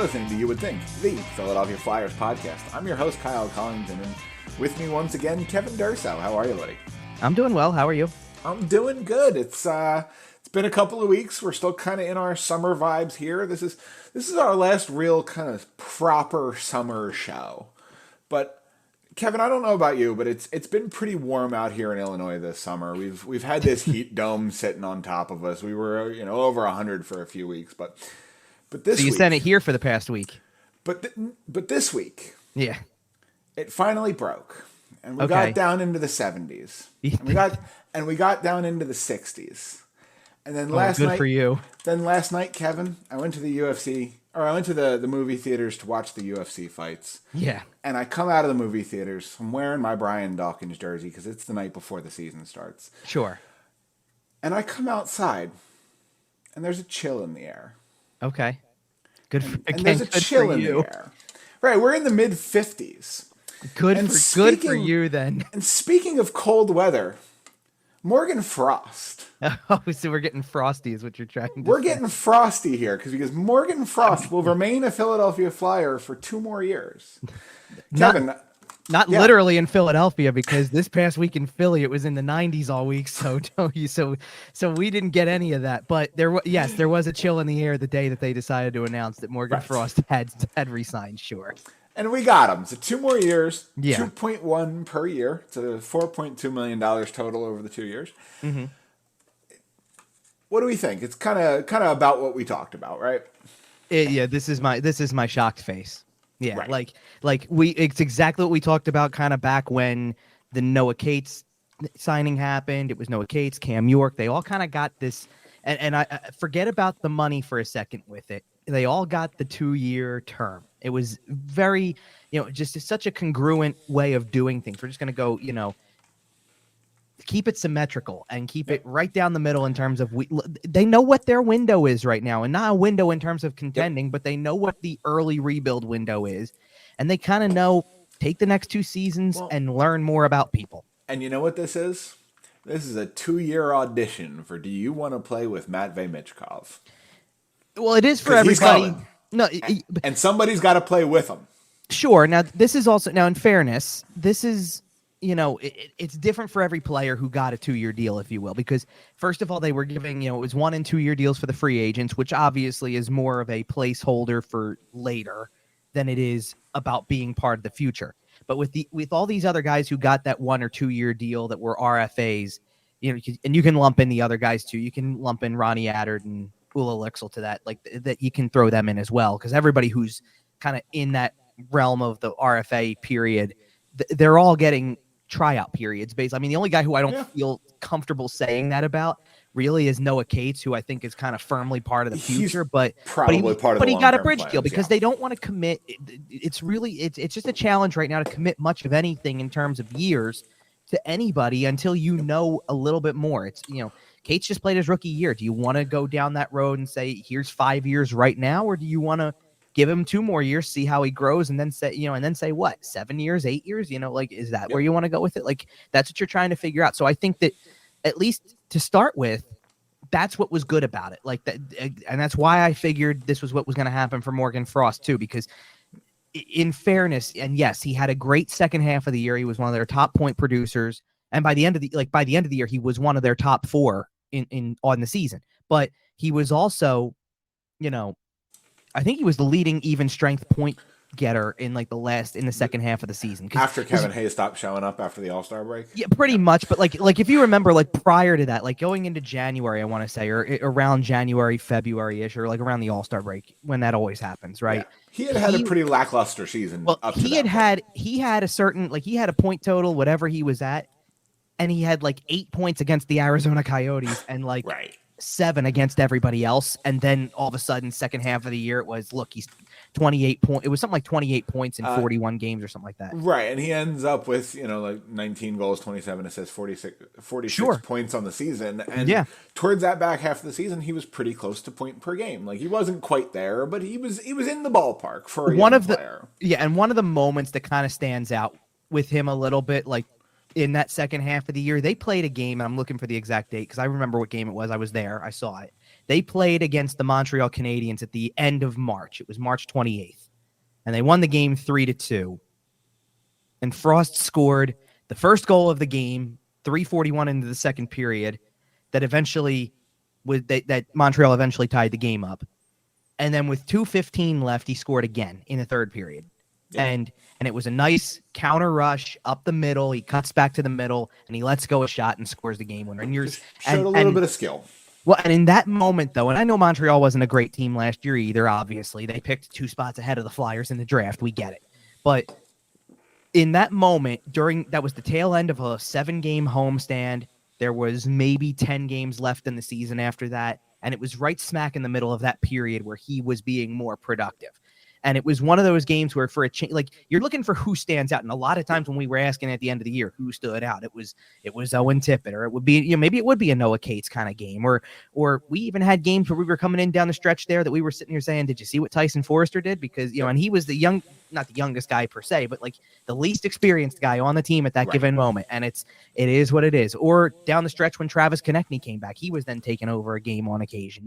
listening to You Would Think, the Philadelphia Flyers podcast. I'm your host, Kyle Collington, and with me once again, Kevin Durso. How are you, buddy? I'm doing well. How are you? I'm doing good. It's been a couple of weeks. We're still kind of in our summer vibes here. This is our last real kind of proper summer show. But Kevin, I don't know about you, but it's been pretty warm out here in Illinois this summer. We've had this heat dome sitting on top of us. We were over 100 for a few weeks, but this so you week, sent it here for the past week. But this week, yeah, it finally broke, and we got down into the 70s, and we got down into the 60s, and then last night. For you. Then last night, Kevin, I went to the UFC. Or I went to the movie theaters to watch the UFC fights. Yeah. And I come out of the movie theaters. I'm wearing my Brian Dawkins jersey because it's the night before the season starts. Sure. And I come outside, and there's a chill in the air. Okay. Good for, and there's a chill in the air. Right, we're in the mid-50s. Good for you, then. And speaking of cold weather, Morgan Frost. Oh, so we're getting frosty is what you're trying to say. We're getting frosty here because Morgan Frost will remain a Philadelphia Flyer for 2 more years. Kevin. Not literally in Philadelphia, because this past week in Philly it was in the 90s all week. So we didn't get any of that. But there was a chill in the air the day that they decided to announce that Morgan Frost had re-signed. Sure. And we got him. So 2 more years, yeah. 2.1 per year. It's a $4.2 million total over the 2 years. Mm-hmm. What do we think? It's kind of about what we talked about, right? This is my shocked face. Yeah, right. It's exactly what we talked about kind of back when the Noah Cates signing happened. It was Noah Cates, Cam York. They all kind of got this, and I forget about the money for a second with it. They all got the 2-year term. It was very, just such a congruent way of doing things. We're just going to go, keep it symmetrical and keep it right down the middle in terms of they know what their window is right now, and not a window in terms of contending, but they know what the early rebuild window is, and they kind of know take the next 2 seasons and learn more about people. And you know what this is? This is a 2-year audition for Do You Want to Play with Matvei Michkov? Well, it is for everybody. No, and somebody's got to play with him. Sure. Now, this is also in fairness, this is. It's different for every player who got a 2-year deal, if you will, because first of all, they were giving, it was 1- and 2-year deals for the free agents, which obviously is more of a placeholder for later than it is about being part of the future. But with all these other guys who got that 1- or 2-year deal that were RFAs, and you can lump in the other guys too. You can lump in Ronnie Attard and Ula Lixel to that, that you can throw them in as well, because everybody who's kind of in that realm of the RFA period, they're all getting tryout periods based. I mean, the only guy who I don't feel comfortable saying that about really is Noah Cates, who I think is kind of firmly part of the future, but he got a bridge deal because they don't want to commit. It's just a challenge right now to commit much of anything in terms of years to anybody until you know a little bit more. It's, Cates just played his rookie year. Do you want to go down that road and say, here's 5 years right now? Or do you want to give him 2 more years, see how he grows, and then say, what, 7 years, 8 years? Is that where you want to go with it? That's what you're trying to figure out. So I think that at least to start with, that's what was good about it. And that's why I figured this was what was going to happen for Morgan Frost too, because in fairness, and yes, he had a great second half of the year. He was one of their top point producers. And by the end of the year, he was one of their top 4 on the season. But he was also, I think he was the leading even strength point getter in the second half of the season. After Kevin Hayes stopped showing up after the All-Star break? Yeah, pretty much. But if you remember, prior to that, going into January, I want to say, or around January, February-ish, or around the All-Star break, when that always happens, right? Yeah. He had a pretty lackluster season. Well, he had a certain, he had a point total, whatever he was at, and he had 8 points against the Arizona Coyotes and 7 against everybody else, and then all of a sudden, second half of the year, it was he's 28 points. It was something like 28 points in 41 games or something like that. Right, and he ends up with 19 goals, 27 assists, 46 points on the season. And towards that back half of the season, he was pretty close to point per game. He wasn't quite there, but he was in the ballpark for a young player. And one of the moments that kind of stands out with him a little bit, in that second half of the year, they played a game, and I'm looking for the exact date because I remember what game it was. I was there. I saw it. They played against the Montreal Canadiens at the end of March. It was March 28th. And they won the game 3-2. And Frost scored the first goal of the game, 3:41 into the second period, that Montreal eventually tied the game up. And then with 2:15 left, he scored again in the third period. Yeah. And it was a nice counter rush up the middle. He cuts back to the middle and he lets go a shot and scores the game winner. And showed a little bit of skill. Well, and in that moment, though, and I know Montreal wasn't a great team last year either, obviously. They picked 2 spots ahead of the Flyers in the draft. We get it. But in that moment, that was the tail end of a 7-game homestand. There was maybe 10 games left in the season after that. And it was right smack in the middle of that period where he was being more productive. And it was one of those games where for a change, like you're looking for who stands out. And a lot of times when we were asking at the end of the year who stood out, it was Owen Tippett, or it would be, maybe it would be a Noah Cates kind of game, or we even had games where we were coming in down the stretch there that we were sitting here saying, did you see what Tyson Forrester did? Because, and he was not the youngest guy per se, but like the least experienced guy on the team at that given moment. And it is what it is. Or down the stretch when Travis Konechny came back, he was then taking over a game on occasion,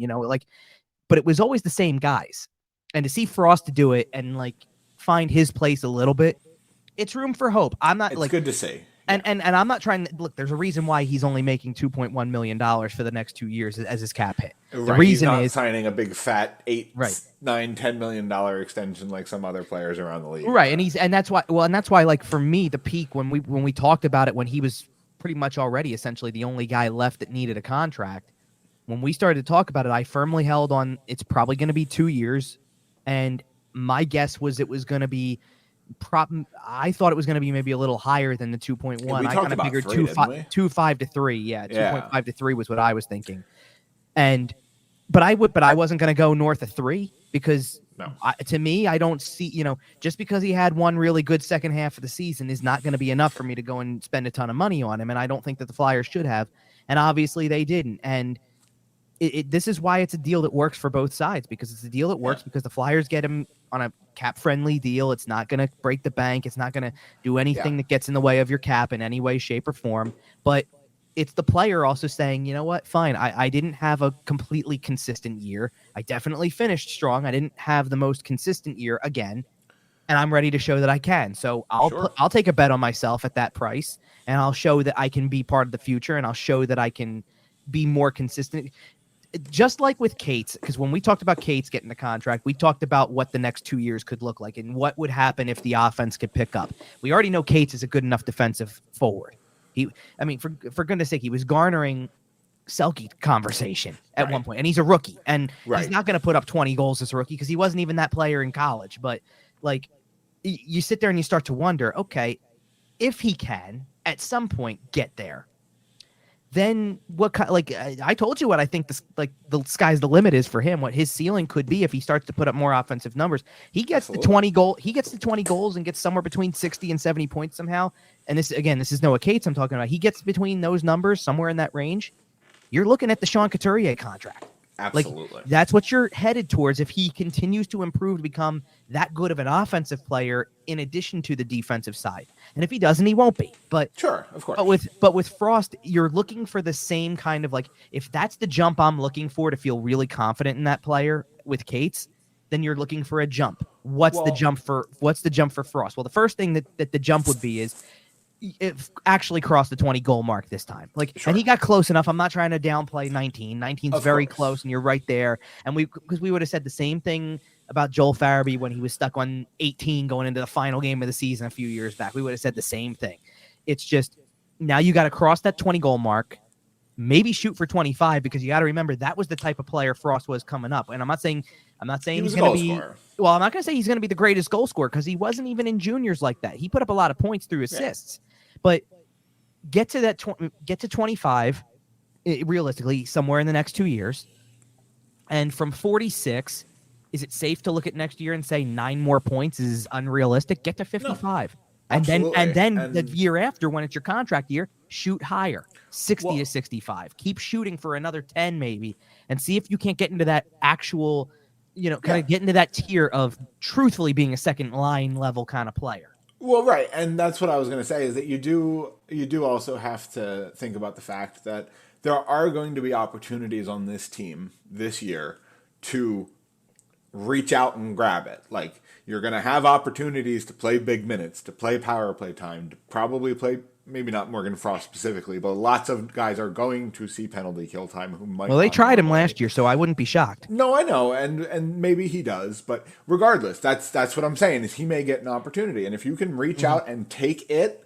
but it was always the same guys. And to see Frost to do it and find his place a little bit, it's room for hope. It's good to see. And I'm not trying to look, there's a reason why he's only making $2.1 million for the next 2 years as his cap hit. The reason he's not is signing a big fat $8, $9, $10 million extension like some other players around the league. Right. And that's why for me, the peak when we talked about it, when he was pretty much already essentially the only guy left that needed a contract, when we started to talk about it, I firmly held on it's probably going to be 2 years. And my guess was it was going to be I thought it was going to be maybe a little higher than the 2.1. I kind of figured 2.5 to 3. Yeah, 2.5 to 3 was what I was thinking. But I wasn't going to go north of 3 because to me, I don't see, just because he had one really good second half of the season is not going to be enough for me to go and spend a ton of money on him. And I don't think that the Flyers should have. And obviously they didn't. And this is why it's a deal that works for both sides, because it's a deal that works because the Flyers get him on a cap-friendly deal. It's not going to break the bank. It's not going to do anything that gets in the way of your cap in any way, shape, or form. But it's the player also saying, you know what, fine, I didn't have a completely consistent year. I definitely finished strong. I didn't have the most consistent year again, and I'm ready to show that I can. So I'll take a bet on myself at that price, and I'll show that I can be part of the future, and I'll show that I can be more consistent. Just like with Cates, because when we talked about Cates getting the contract, we talked about what the next 2 years could look like and what would happen if the offense could pick up. We already know Cates is a good enough defensive forward. For goodness sake, he was garnering Selke conversation at one point, and he's a rookie, and he's not going to put up 20 goals as a rookie because he wasn't even that player in college. But you sit there and you start to wonder, okay, if he can at some point get there, then what kind? I told you what I think the sky's the limit is for him. What his ceiling could be if he starts to put up more offensive numbers. He gets the 20 goals and gets somewhere between 60 and 70 points somehow. And this is Noah Cates I'm talking about. He gets between those numbers somewhere in that range. You're looking at the Sean Couturier contract. Absolutely. That's what you're headed towards if he continues to improve to become that good of an offensive player in addition to the defensive side. And if he doesn't, he won't be. But sure, of course. But with Frost, you're looking for the same kind of if that's the jump I'm looking for to feel really confident in that player with Cates, then you're looking for a jump. What's the jump for Frost? Well, the first thing that the jump would be is it actually crossed the 20 goal mark this time. And he got close enough. I'm not trying to downplay 19. 19's very close, and you're right there. And because we would have said the same thing about Joel Farabee when he was stuck on 18 going into the final game of the season a few years back. We would have said the same thing. It's just now you got to cross that 20 goal mark, maybe shoot for 25, because you got to remember that was the type of player Frost was coming up. And I'm not saying he's going to be scorer. Well, I'm not going to say he's going to be the greatest goal scorer because he wasn't even in juniors like that. He put up a lot of points through assists. Yeah. But get to 25 realistically somewhere in the next 2 years. And from 46, is it safe to look at next year and say 9 more points is unrealistic? Get to 55. No, and then the year after, when it's your contract year, shoot higher, 60 to 65. Keep shooting for another 10 maybe, and see if you can't get into that actual, kind of get into that tier of truthfully being a second line level kind of player. Well, right, and that's what I was going to say is that you do also have to think about the fact that there are going to be opportunities on this team this year to reach out and grab it. Like, you're going to have opportunities to play big minutes, to play power play time, to probably play, maybe not Morgan Frost specifically, but lots of guys are going to see penalty kill time who might. Well, they not tried him normally. last year, so I wouldn't be shocked. No, I know, and maybe he does, but regardless, that's what I'm saying is he may get an opportunity, and if you can reach out and take it,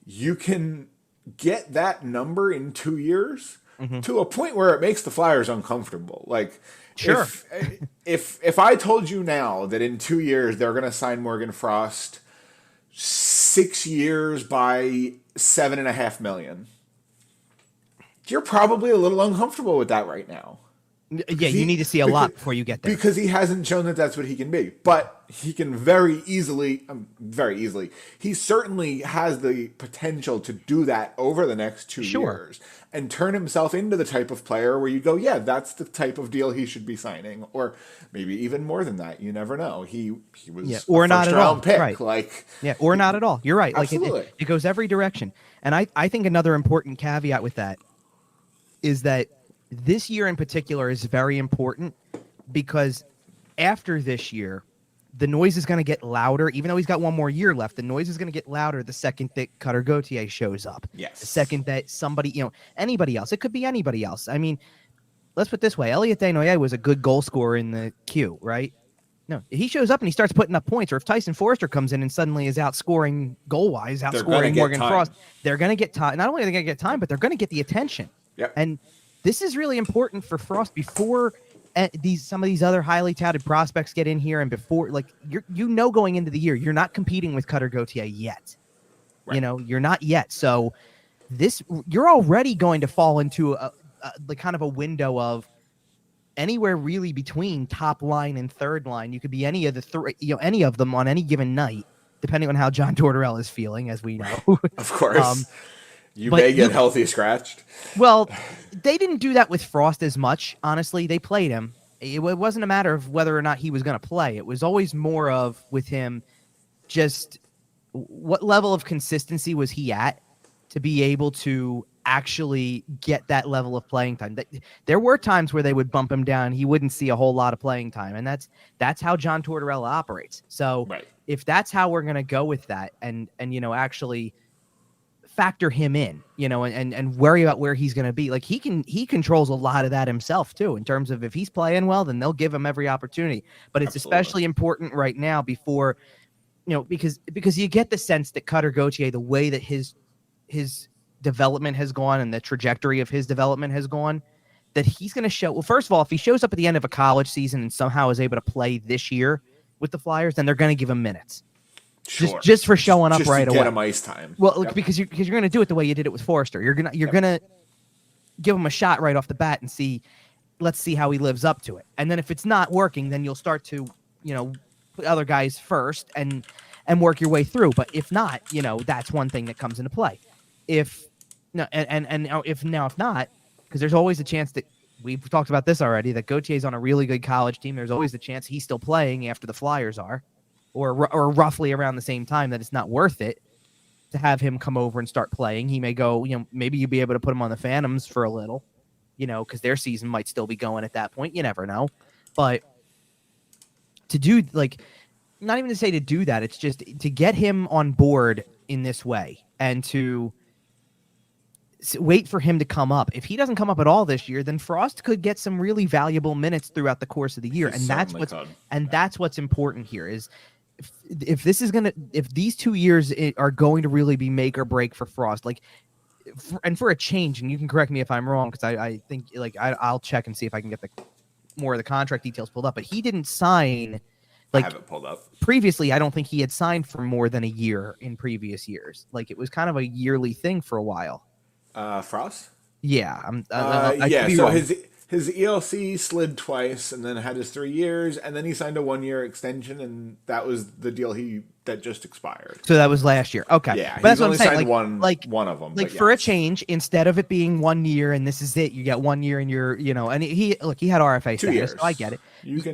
you can get that number in 2 years to a point where it makes the Flyers uncomfortable. Like, Sure. if I told you now that in 2 years they're going to sign Morgan Frost 6 years by $7.5 million, you're probably a little uncomfortable with that right now. Yeah, you need to see a lot before you get there. Because he hasn't shown that that's what he can be. But he can very easily, he certainly has the potential to do that over the next 2 years and turn himself into the type of player where you go, yeah, that's the type of deal he should be signing. Or maybe even more than that. You never know. He was or a not at all. pick. Right. Like, or not at all. You're right. Absolutely. Like it goes every direction. And I think another important caveat with that is that this year in particular is very important because after this year, the noise is going to get louder. Even though he's got one more year left, the noise is going to get louder the second that Cutter Gauthier shows up. Yes. The second that somebody, anybody else. It could be anybody else. I mean, let's put it this way. Elliot Desnoyers was a good goal scorer in the queue, right? No, if he shows up and he starts putting up points, or if Tyson Forrester comes in and suddenly is outscoring goal-wise, outscoring Morgan Frost, they're going to get time. Not only are they going to get time, but they're going to get the attention. Yep. And this is really important for Frost before some of these other highly touted prospects get in here, and before, like, going into the year, you're not competing with Cutter Gauthier yet. Right. You're not yet. So you're already going to fall into the kind of a window of anywhere really between top line and third line. You could be any of the any of them on any given night, depending on how John Tortorella is feeling, as we know. Of course. You may get healthy scratched. Well, they didn't do that with Frost as much. Honestly, they played him. It wasn't a matter of whether or not he was going to play. It was always more of, with him, just what level of consistency was he at to be able to actually get that level of playing time. There were times where they would bump him down. He wouldn't see a whole lot of playing time. And that's how John Tortorella operates. So if that's how we're going to go with that and actually factor him in, and worry about where he's going to be. Like, he controls a lot of that himself too, in terms of if he's playing well, then they'll give him every opportunity. But it's especially important right now before, because you get the sense that Cutter Gauthier, the way that his development has gone and the trajectory of his development has gone, that he's going to show. Well, first of all, if he shows up at the end of a college season and somehow is able to play this year with the Flyers, then they're going to give him minutes. Sure. Just for showing up right away. Get him ice time. Well, because you're going to do it the way you did it with Forrester. You're gonna give him a shot right off the bat and let's see how he lives up to it. And then if it's not working, then you'll start to put other guys first and work your way through. But if not, that's one thing that comes into play. If not, because there's always a chance that we've talked about this already, that Gauthier's on a really good college team. There's always the chance he's still playing after the Flyers are. Or roughly around the same time, that it's not worth it to have him come over and start playing. He may go, maybe you'll be able to put him on the Phantoms for a little, because their season might still be going at that point. You never know. But to do, not even to say to do that, it's just to get him on board in this way and to wait for him to come up. If he doesn't come up at all this year, then Frost could get some really valuable minutes throughout the course of the year. That's what's important here is, if these 2 years are going to really be make or break for Frost, and for a change, and you can correct me if I'm wrong, because I think I'll check and see if I can get more of the contract details pulled up, but he didn't sign. I have it pulled up. Previously, I don't think he had signed for more than a year in previous years. It was kind of a yearly thing for a while. Frost? Yeah. So his ELC slid twice, and then had his 3 years, and then he signed a 1-year extension, and that was the deal that just expired. So that was last year. Okay. Yeah, but that's what I'm saying. Signed one of them. For a change, instead of it being 1 year and this is it, you get 1 year and you're, and he had RFA 2 status. years. So I get it.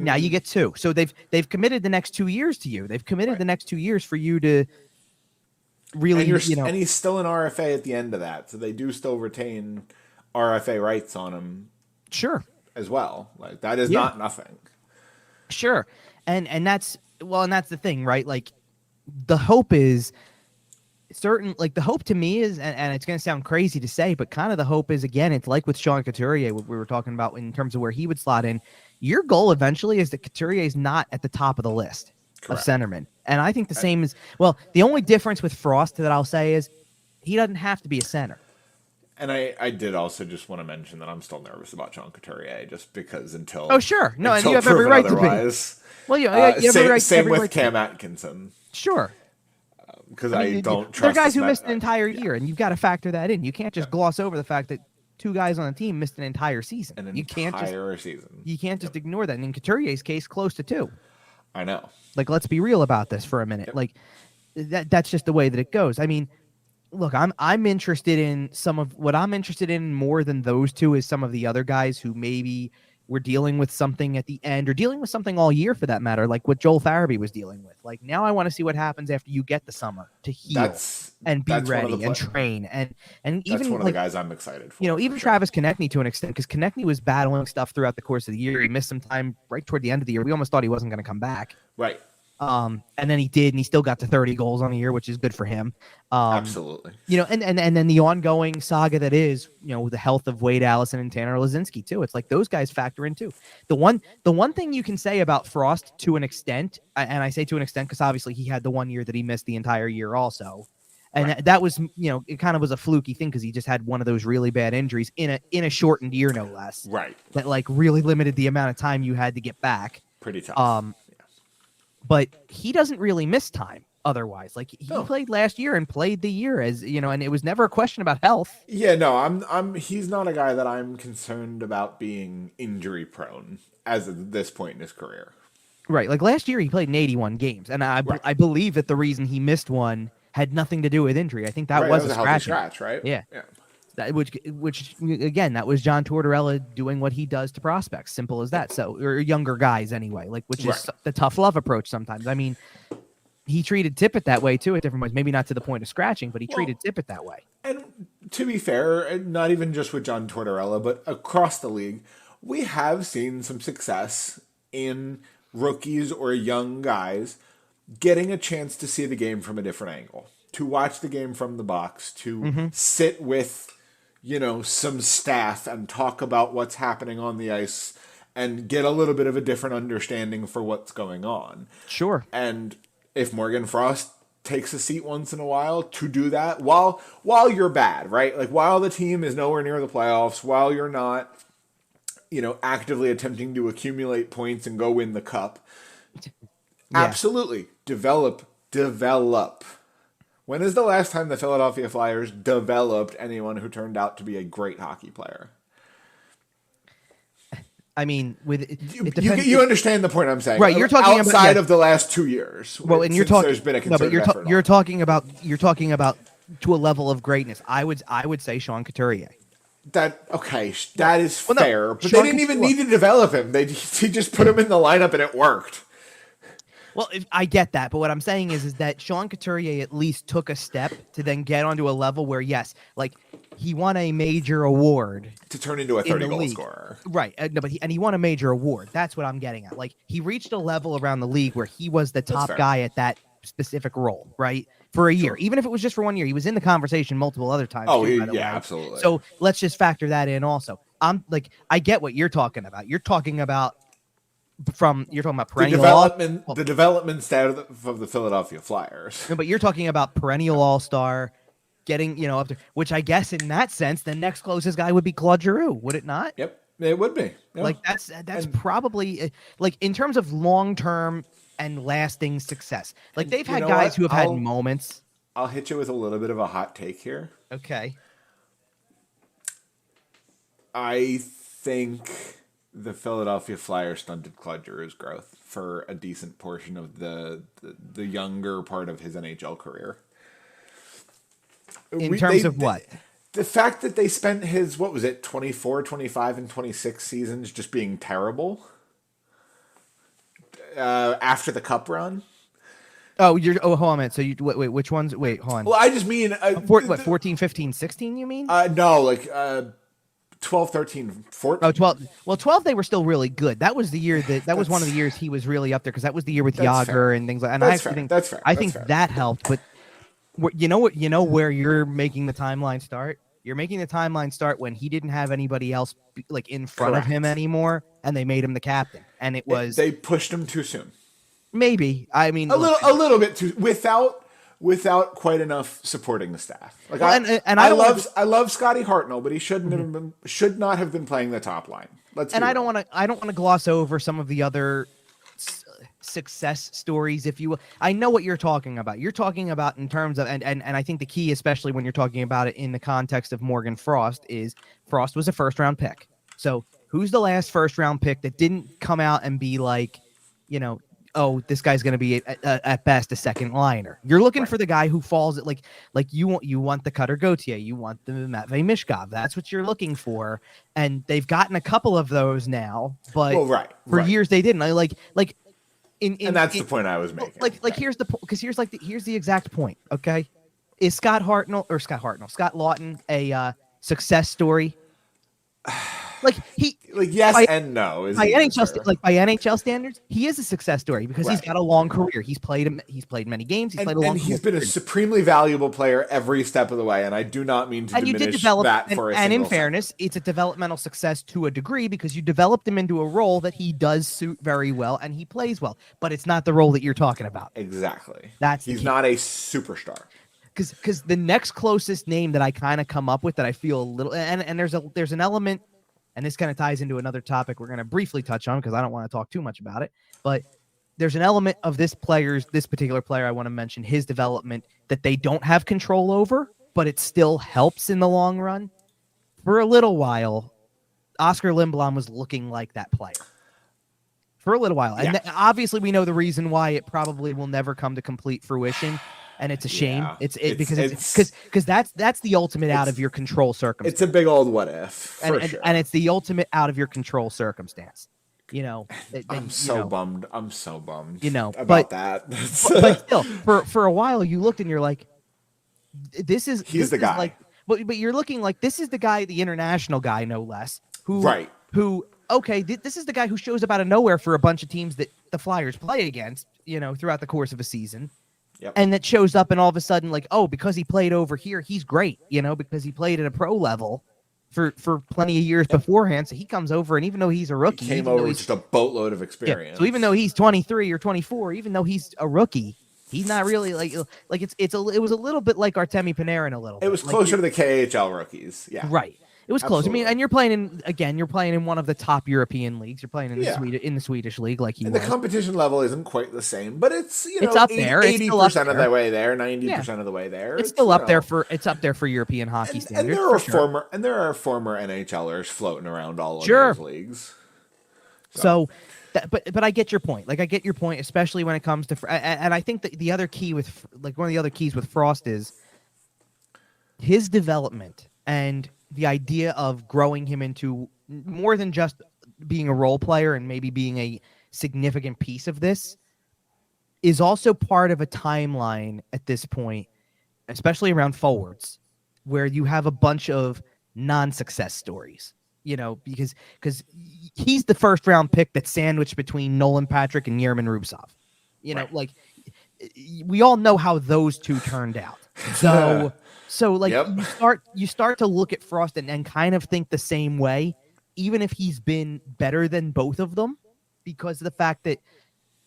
Now you get 2. So they've committed the next 2 years to you. They've committed the next 2 years for you to really, and he's still an RFA at the end of that, so they do still retain RFA rights on him Sure. as well. Like that is Yeah. not nothing. Sure. And that's the thing, right? Like the hope is certain, like the hope to me is, and it's going to sound crazy to say, but kind of the hope is, again, it's like with Sean Couturier, what we were talking about in terms of where he would slot in. Your goal eventually is that Couturier is not at the top of the list of centermen. And I think the same is, well, the only difference with Frost that I'll say is he doesn't have to be a center. And I did also just want to mention that I'm still nervous about Sean Couturier just because until Oh, sure. No, and until you have every right otherwise, to be. Well, you have every right. Same every with right Cam Atkinson. Sure. Because I don't trust. They're guys who missed an entire year, and you've got to factor that in. You can't just gloss over the fact that two guys on the team missed an entire season. You can't just ignore that. And in Couturier's case, close to 2. I know. Like, let's be real about this for a minute. Yep. Like, that's just the way that it goes. I mean, look, I'm interested in what I'm interested in more than those two is some of the other guys who maybe were dealing with something at the end or dealing with something all year for that matter, like what Joel Farabee was dealing with. Like now I want to see what happens after you get the summer to heal and be ready and train. And even that's one of the guys I'm excited for. You know, even Travis Konechny to an extent, because Konechny was battling stuff throughout the course of the year. He missed some time right toward the end of the year. We almost thought he wasn't going to come back. Right. And then he did, and he still got to 30 goals on the year, which is good for him. Absolutely. You know, and then the ongoing saga that is, you know, the health of Wade Allison and Tanner Lazinski too. It's like those guys factor in too. The one thing you can say about Frost to an extent, and I say to an extent because obviously he had the 1 year that he missed the entire year also. And that was, you know, it kind of was a fluky thing because he just had one of those really bad injuries in a shortened year, no less. Right. That like really limited the amount of time you had to get back. Pretty tough. But he doesn't really miss time otherwise. Like he played last year and played the year as, you know, and it was never a question about health. Yeah, no, he's not a guy that I'm concerned about being injury prone as of this point in his career. Right. Like last year he played in 81 games. And I believe that the reason he missed one had nothing to do with injury. I think that was a scratch, right? Yeah. Which again, that was John Tortorella doing what he does to prospects. Simple as that. So, or younger guys anyway, like, which is the tough love approach sometimes. I mean, he treated Tippett that way too at different points. Maybe not to the point of scratching, but he treated Tippett that way. And to be fair, not even just with John Tortorella, but across the league, we have seen some success in rookies or young guys getting a chance to see the game from a different angle, to watch the game from the box, to sit with, you know, some staff and talk about what's happening on the ice and get a little bit of a different understanding for what's going on. Sure. And if Morgan Frost takes a seat once in a while to do that while you're bad, right? Like while the team is nowhere near the playoffs, while you're not, you know, actively attempting to accumulate points and go win the cup. Absolutely. Develop. When is the last time the Philadelphia Flyers developed anyone who turned out to be a great hockey player? I mean, you understand the point I'm saying, right? You're talking outside of the last 2 years. Well, and you're talking. There's been a concerted effort. You're talking about to a level of greatness. I would say Sean Couturier. That is fair, but they didn't even need to develop him. He just put him in the lineup and it worked. Well, I get that, but what I'm saying is that Sean Couturier at least took a step to then get onto a level where, yes, like he won a major award to turn into a 30-goal scorer, right? No, but he won a major award. That's what I'm getting at. Like he reached a level around the league where he was the top guy at that specific role, right? For a year, even if it was just for 1 year, he was in the conversation multiple other times. Oh, too, by the way. Absolutely. So let's just factor that in. Also, I get what you're talking about. You're talking about perennial the development status of the Philadelphia Flyers. No, but you're talking about perennial all-star, getting up to, which I guess in that sense, the next closest guy would be Claude Giroux, would it not? Yep, it would be. Yeah. Like that's probably like in terms of long-term and lasting success. Like they've had guys who have had moments. I'll hit you with a little bit of a hot take here. Okay. I think the Philadelphia Flyers stunted Claude Giroux's growth for a decent portion of the younger part of his NHL career. In terms of what? The fact that they spent his, 24, 25, and 26 seasons just being terrible after the Cup run. Hold on a minute. So wait, which ones? Wait, hold on. Well, I just mean... 14, 15, 16, you mean? No, 12, 13, 14. Oh, 12. Well, 12, they were still really good. That was the year that was one of the years he was really up there because that was the year with Yager and things like. And That's fair. That's fair. I That's think fair. that helped. But you know what? You know where you're making the timeline start. You're making the timeline start when he didn't have anybody else like in front of him anymore, and they made him the captain. And they pushed him too soon. Maybe. I mean, a little bit too without quite enough supporting the staff. Like I love Scotty Hartnell, but he should not have been playing the top line. I don't want to gloss over some of the other success stories, if you will. I know what you're talking about. You're talking about in terms of and I think the key, especially when you're talking about it in the context of Morgan Frost, is Frost was a first round pick. So who's the last first round pick that didn't come out and be like, oh, this guy's going to be at best a second liner. You're looking for the guy who falls at like you want the Cutter Gauthier, you want the Matvei Michkov. That's what you're looking for, and they've gotten a couple of those now. But for years they didn't. And that's the point I was making. Here's the point, because here's the exact point. Okay, is Scott Lawton a success story? Yes and no. By NHL standards, he is a success story because he's got a long career. He's played many games. He's been a supremely valuable player every step of the way. And I do not mean to diminish that for a single And in fairness, it's a developmental success to a degree because you developed him into a role that he does suit very well and he plays well. But it's not the role that you're talking about. Exactly. He's not a superstar. Because the next closest name that I kind of come up with that I feel a little and there's an element. And this kind of ties into another topic we're going to briefly touch on because I don't want to talk too much about it. But there's an element of this particular player I want to mention, his development, that they don't have control over, but it still helps in the long run. For a little while, Oscar Lindblom was looking like that player. For a little while. And obviously we know the reason why it probably will never come to complete fruition. And it's a shame. Because that's the ultimate out of your control circumstance. It's a big old what if, and it's the ultimate out of your control circumstance. I'm so bummed. About that. but still, for a while, you looked and you're like, he's the guy. But you're looking like this is the guy, the international guy, no less. This is the guy who shows up out of nowhere for a bunch of teams that the Flyers play against, throughout the course of a season. Yep. And that shows up and all of a sudden because he played over here, he's great, because he played at a pro level for plenty of years beforehand. So he comes over and even though he's a rookie, he came over with just a boatload of experience. Yeah, so even though he's 23 or 24, even though he's a rookie, he's not really it was a little bit like Artemi Panarin a little bit. It was closer to the KHL rookies. Yeah. Right. It was close. I mean, and you're playing in one of the top European leagues. You're playing in the Swedish league, like the competition level isn't quite the same, but it's it's up there. 80% of the way there, 90% of the way there. It's still up there for European hockey standards. And there are former NHLers floating around all of those leagues. So but I get your point. I get your point, especially when it comes to and I think that the other key with one of the other keys with Frost is his development and the idea of growing him into more than just being a role player and maybe being a significant piece of this is also part of a timeline at this point, especially around forwards, where you have a bunch of non-success stories, because he's the first round pick that's sandwiched between Nolan Patrick and Yerman Rubtsov. We all know how those two turned out. So you start to look at Frost and kind of think the same way, even if he's been better than both of them, because of the fact that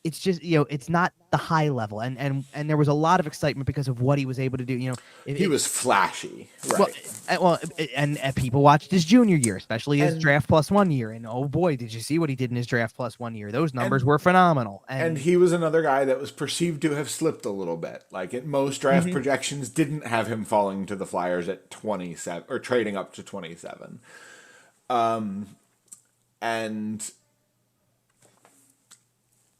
it's just, it's not the high level. And there was a lot of excitement because of what he was able to do. He was flashy. Right. And people watched his junior year, especially his draft plus 1 year. And oh boy, did you see what he did in his draft plus 1 year? Those numbers were phenomenal. And he was another guy that was perceived to have slipped a little bit. Most draft projections didn't have him falling to the Flyers at 27 or trading up to 27. And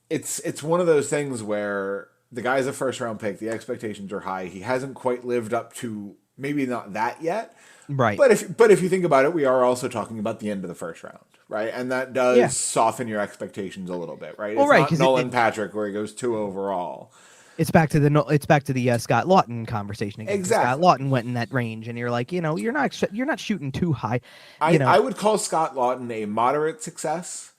it's one of those things where the guy's a first round pick. The expectations are high. He hasn't quite lived up to maybe not that yet. Right. But if you think about it, we are also talking about the end of the first round, right? And that does soften your expectations a little bit, right? It's not Nolan Patrick where he goes 2 overall. it's back to the Scott Lawton conversation again. Exactly. Scott Lawton went in that range, and you're like, you're not shooting too high. I would call Scott Lawton a moderate success.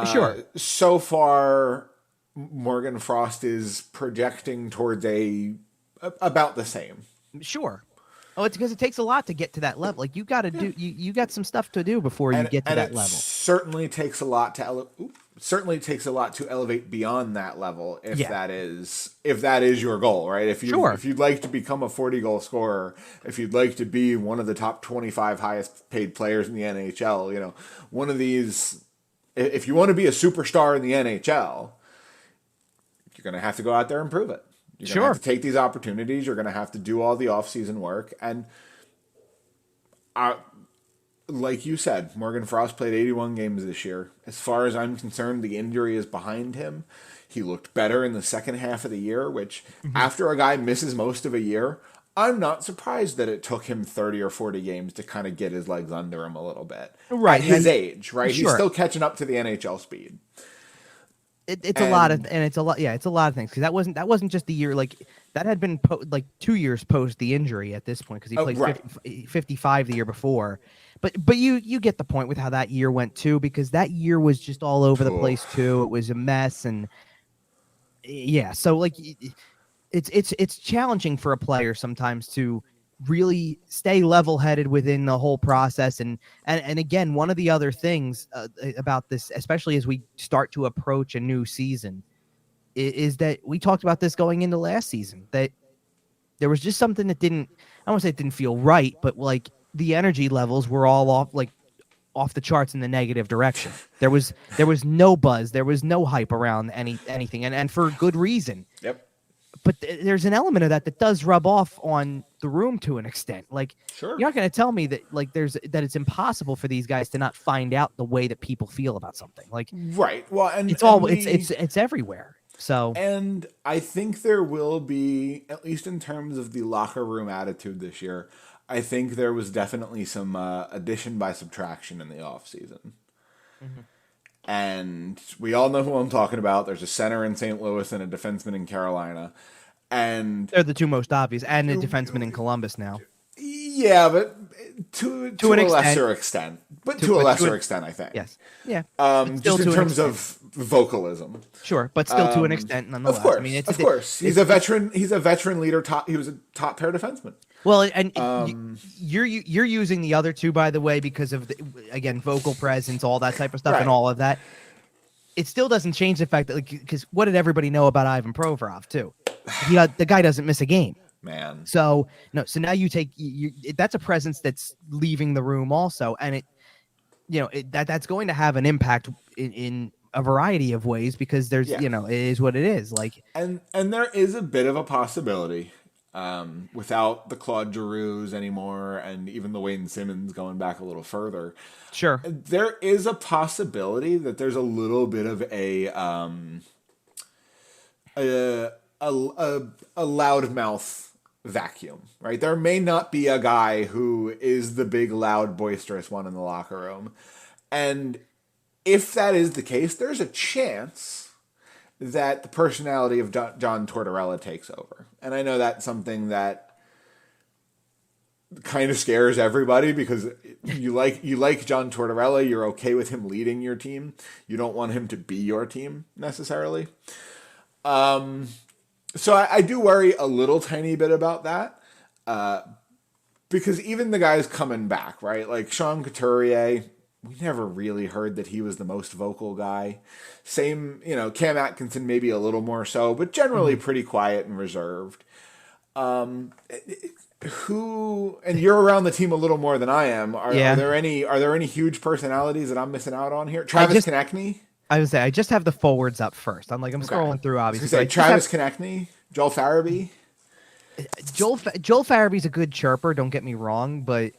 Sure. So far, Morgan Frost is projecting towards about the same. Sure. Oh, it's because it takes a lot to get to that level. Like you got to do, you got some stuff to do before you get to that level. Certainly takes a lot to elevate beyond that level if that is your goal, right? If you'd like to become a 40-goal scorer, if you'd like to be one of the top 25 highest paid players in the NHL, one of these. If you want to be a superstar in the NHL, you're going to have to go out there and prove it. You're going to have to take these opportunities. You're going to have to do all the off-season work. And like you said, Morgan Frost played 81 games this year. As far as I'm concerned, the injury is behind him. He looked better in the second half of the year, which after a guy misses most of a year, I'm not surprised that it took him 30 or 40 games to kind of get his legs under him a little bit. Right. At his age, right? He's still catching up to the NHL speed. It's a lot of things because that wasn't just the year, like that had been 2 years post the injury at this point because he played 55 the year before, but you get the point with how that year went too, because that year was just all over the place too. It was a mess, and so like it's challenging for a player sometimes to really stay level-headed within the whole process. And again, one of the other things about this, especially as we start to approach a new season, is that we talked about this going into last season, that there was just something that I don't want to say it didn't feel right, but like the energy levels were all off the charts in the negative direction. There was no buzz. There was no hype around anything. And for good reason. Yep. But there's an element of that does rub off on the room to an extent. Like, you're not going to tell me that that it's impossible for these guys to not find out the way that people feel about something. Like, right. Well, and it's everywhere. So, and I think there will be, at least in terms of the locker room attitude this year, I think there was definitely some addition by subtraction in the off season. Mm-hmm. And we all know who I'm talking about. There's a center in St. Louis and a defenseman in Carolina. And they're the two most obvious, and a defenseman in Columbus now. Yeah, but to a lesser extent. But to a lesser extent, I think. Yes. Yeah. Just in terms of vocalism. Sure, but still to an extent nonetheless. Of course. I mean, of course. He's a veteran leader. He was a top pair defenseman. Well, and you're using the other two, by the way, because of again, vocal presence, all that type of stuff, and all of that. It still doesn't change the fact that, because what did everybody know about Ivan Provorov too? The guy doesn't miss a game, man. So now you take that's a presence that's leaving the room also, and that's going to have an impact in a variety of ways, because there's it is what it is. Like, and there is a bit of a possibility. Without the Claude Giroux anymore, and even the Wayne Simmons going back a little further, sure, there is a possibility that there's a little bit of a loudmouth vacuum, right? There may not be a guy who is the big, loud, boisterous one in the locker room, and if that is the case, there's a chance that the personality of John Tortorella takes over. And I know that's something that kind of scares everybody, because you like John Tortorella, you're okay with him leading your team. You don't want him to be your team necessarily. So I do worry a little tiny bit about that. Because even the guys coming back, right? Like Sean Couturier, we never really heard that he was the most vocal guy. Same, Cam Atkinson maybe a little more so, but generally pretty quiet and reserved. And you're around the team a little more than I am. Are there any huge personalities that I'm missing out on here? Travis Konechny? I would say I just have the forwards up first. I'm scrolling through, obviously. Travis Konechny, Joel Farabee. Joel Farabee's a good chirper, don't get me wrong, but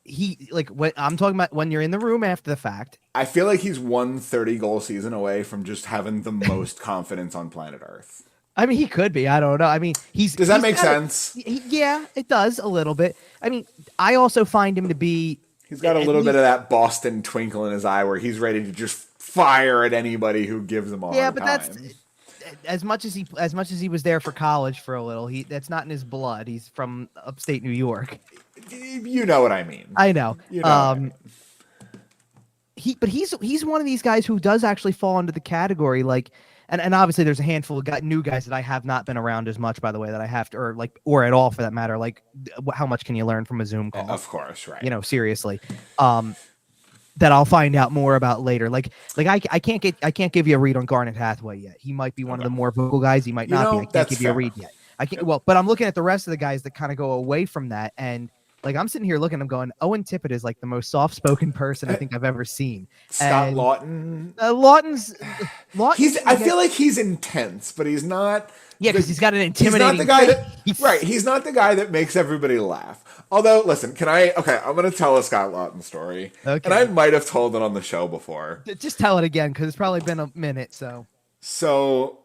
he, what I'm talking about when you're in the room after the fact. I feel like he's 1 30-goal season away from just having the most confidence on planet Earth. I mean, he could be. I don't know. I mean, does that make sense? Yeah, it does a little bit. I mean, I also find him to be. He's got a little bit of that Boston twinkle in his eye where he's ready to just fire at anybody who gives him a hard time. as much as he was there for college for a little, that's not in his blood. He's from upstate New York. You know what I mean. I know. You know what I mean. He's one of these guys who does actually fall into the category like, and obviously there's a handful of new guys that I have not been around as much, by the way, that I have to, or at all for that matter. Like, how much can you learn from a Zoom call? Of course, right. You know, seriously. That I'll find out more about later. Like I can't give you a read on Garnet Hathaway yet. He might be one of the more vocal guys. He might not be. I can't give you a read yet. I can't. Well, but I'm looking at the rest of the guys that kind of go away from that, and like I'm sitting here looking, I'm going, Owen Tippett is like the most soft-spoken person I think I've ever seen. Scott Lawton. Lawton. I feel like he's intense, but he's not. Yeah, because he's got an intimidating. He's not the guy that. Right, he's not the guy that makes everybody laugh. Although, listen, I'm going to tell a Scott Lawton story. Okay. And I might have told it on the show before. Just tell it again, because it's probably been a minute, So,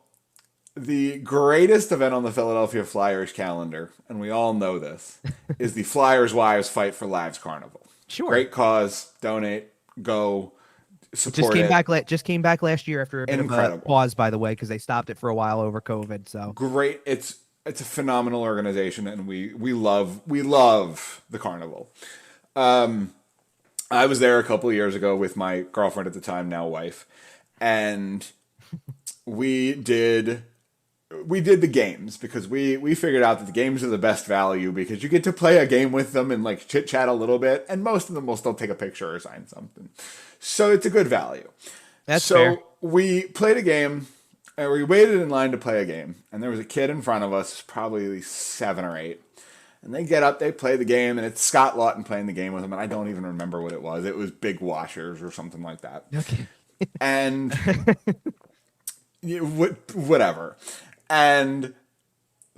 the greatest event on the Philadelphia Flyers calendar, and we all know this, is the Flyers Wives Fight for Lives Carnival. Sure. Great cause, donate, go, support it. Just came back last year after a bit of a pause, by the way, because they stopped it for a while over COVID. So great. It's a phenomenal organization, and we love the carnival. I was there a couple of years ago with my girlfriend at the time, now wife, and we did the games because we figured out that the games are the best value because you get to play a game with them and like chit chat a little bit, and most of them will still take a picture or sign something, so it's a good value. That's fair. So we played a game. And we waited in line to play a game, and there was a kid in front of us, probably 7 or 8. And they get up, they play the game, and it's Scott Lawton playing the game with them, and I don't even remember what it was. It was Big Washers or something like that. Okay. And whatever. And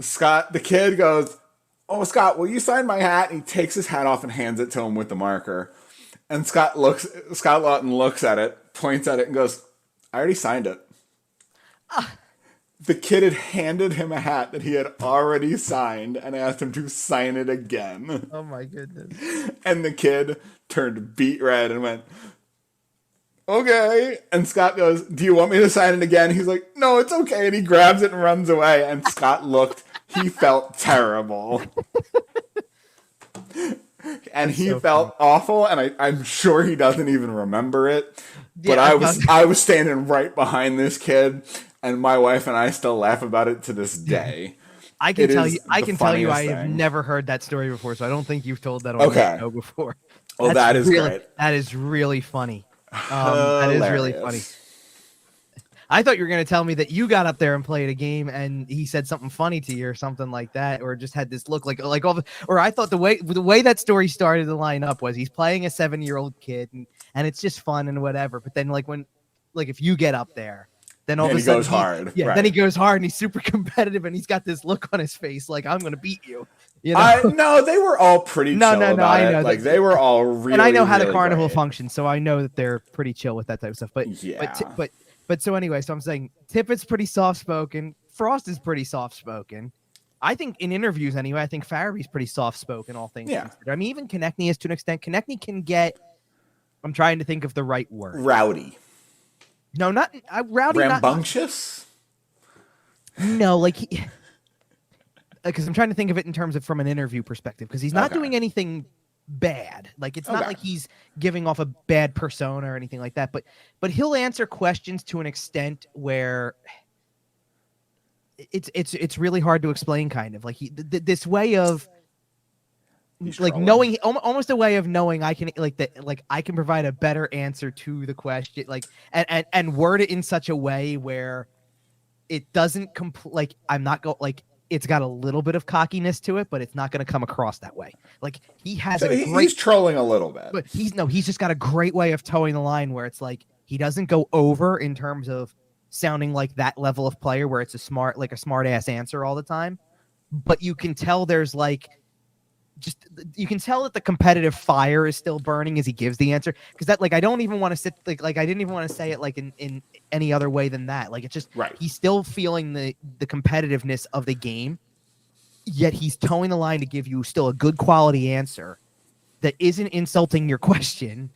Scott, the kid goes, "Oh, Scott, will you sign my hat?" And he takes his hat off and hands it to him with the marker. And Scott Lawton looks at it, points at it, and goes, "I already signed it." The kid had handed him a hat that he had already signed and asked him to sign it again. Oh my goodness. And the kid turned beet red and went, "Okay." And Scott goes, "Do you want me to sign it again?" He's like, "No, it's okay." And he grabs it and runs away. And Scott he felt terrible. And he felt awful, and I'm sure he doesn't even remember it. But I was standing right behind this kid, and my wife and I still laugh about it to this day. I can tell you I have never heard that story before, so I don't think you've told that on the show before. Well, that is great. That is really funny. That is really funny. I thought you were going to tell me that you got up there and played a game and he said something funny to you or something like that, or just had this look or I thought the way that story started to line up was he's playing a 7-year-old kid and it's just fun and whatever. But then if you get up there, then all of a sudden he goes hard. Yeah, right. Then he goes hard and he's super competitive and he's got this look on his face like, I'm going to beat you. You know? No, they were all pretty chill about I know. it. Like they were all really. And I know how really the carnival great. functions, so I know that they're pretty chill with that type of stuff. But so anyway, so I'm saying Tippett's pretty soft spoken. Frost is pretty soft spoken. I think in interviews anyway, I think Faraby's pretty soft spoken. All things considered. I mean, even Konechny is to an extent. Konechny can get. I'm trying to think of the right word. Rowdy. No, not rowdy. Rambunctious. No, because I'm trying to think of it in terms of from an interview perspective, because he's not doing anything bad. Like it's not like he's giving off a bad persona or anything like that. But he'll answer questions to an extent where it's really hard to explain. Kind of like this way of knowing, almost a way of knowing I can I can provide a better answer to the question, and word it in such a way where it doesn't I'm not it's got a little bit of cockiness to it, but it's not going to come across that way. Like he has he's trolling a little bit, but he's just got a great way of towing the line where it's like he doesn't go over in terms of sounding like that level of player where it's a smart ass answer all the time. But you can tell there's you can tell that the competitive fire is still burning as he gives the answer. Because that I don't even want to sit I didn't even want to say it in any other way than that. It's just he's still feeling the competitiveness of the game, yet he's towing the line to give you still a good quality answer that isn't insulting your question,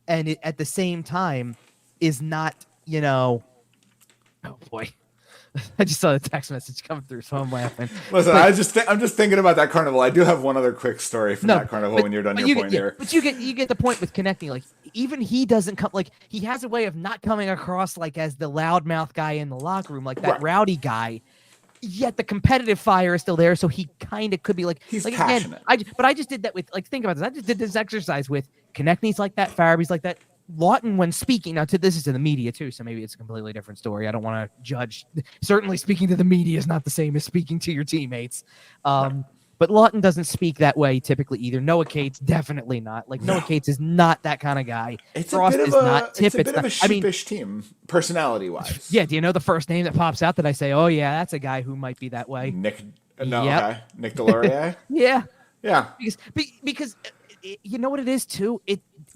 and it at the same time is not oh boy. I just saw the text message come through, so I'm laughing. Listen, I'm just thinking about that carnival. I do have one other quick story from that carnival when you're done your point here. But you get the point with connecting. Like even he doesn't come. Like he has a way of not coming across like as the loudmouth guy in the locker room, like that rowdy guy. Yet the competitive fire is still there, so he kind of could be like he's like passionate. Again, but I just did that with think about this. I just did this exercise with Konechny's like that, Faraby's like that. Lawton, when speaking, now this is to the media too, so maybe it's a completely different story. I don't want to judge. Certainly, speaking to the media is not the same as speaking to your teammates. But Lawton doesn't speak that way typically either. Noah Cates, definitely not. Like Noah Cates is not that kind of guy. Frost is not. It's a bit of a sheepish team, personality-wise. Yeah, do you know the first name that pops out that I say, oh yeah, that's a guy who might be that way? Nick Delorier. Yeah. Because you know what it is too.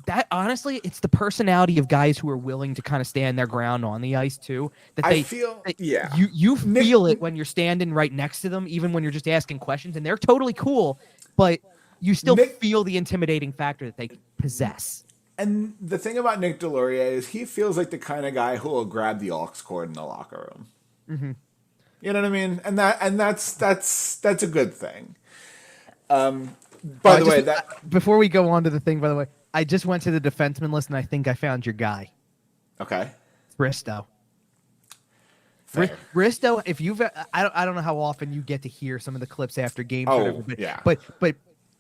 That honestly, it's the personality of guys who are willing to kind of stand their ground on the ice too. You feel it when you're standing right next to them, even when you're just asking questions, and they're totally cool, but you still feel the intimidating factor that they possess. And the thing about Nick Delorier is he feels like the kind of guy who will grab the aux cord in the locker room. Mm-hmm. You know what I mean? And that's a good thing. Before we go on to the thing, by the way, I just went to the defenseman list and I think I found your guy. Okay. Risto. Risto, if you've, I don't know how often you get to hear some of the clips after games. Oh, or whatever, yeah. But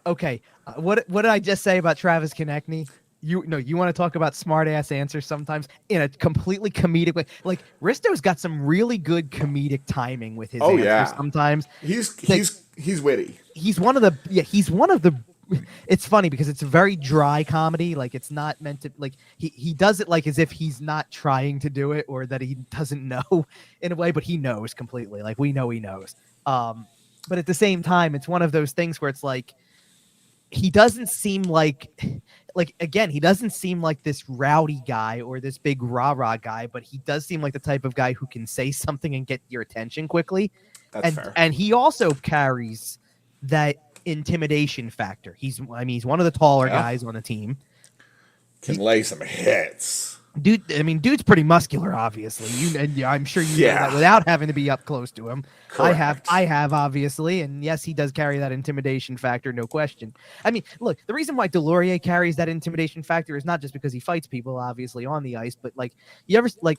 okay. What did I just say about Travis Konechny? You want to talk about smart ass answers sometimes in a completely comedic way. Like Risto's got some really good comedic timing with his answers sometimes. He's witty. He's one of the it's funny because it's a very dry comedy. Like it's not meant to like he does it like as if he's not trying to do it or that he doesn't know in a way, but he knows completely. Like we know he knows. But at the same time, it's one of those things where it's like he doesn't seem like again, he doesn't seem like this rowdy guy or this big rah-rah guy, but he does seem like the type of guy who can say something and get your attention quickly. That's fair. And he also carries that intimidation factor. He's one of the taller guys on the team. Can lay some hits. Dude's pretty muscular, obviously. I'm sure you know that without having to be up close to him. Correct. I have, obviously, and yes, he does carry that intimidation factor, no question. I mean, look, the reason why Delorier carries that intimidation factor is not just because he fights people, obviously, on the ice, but like you ever like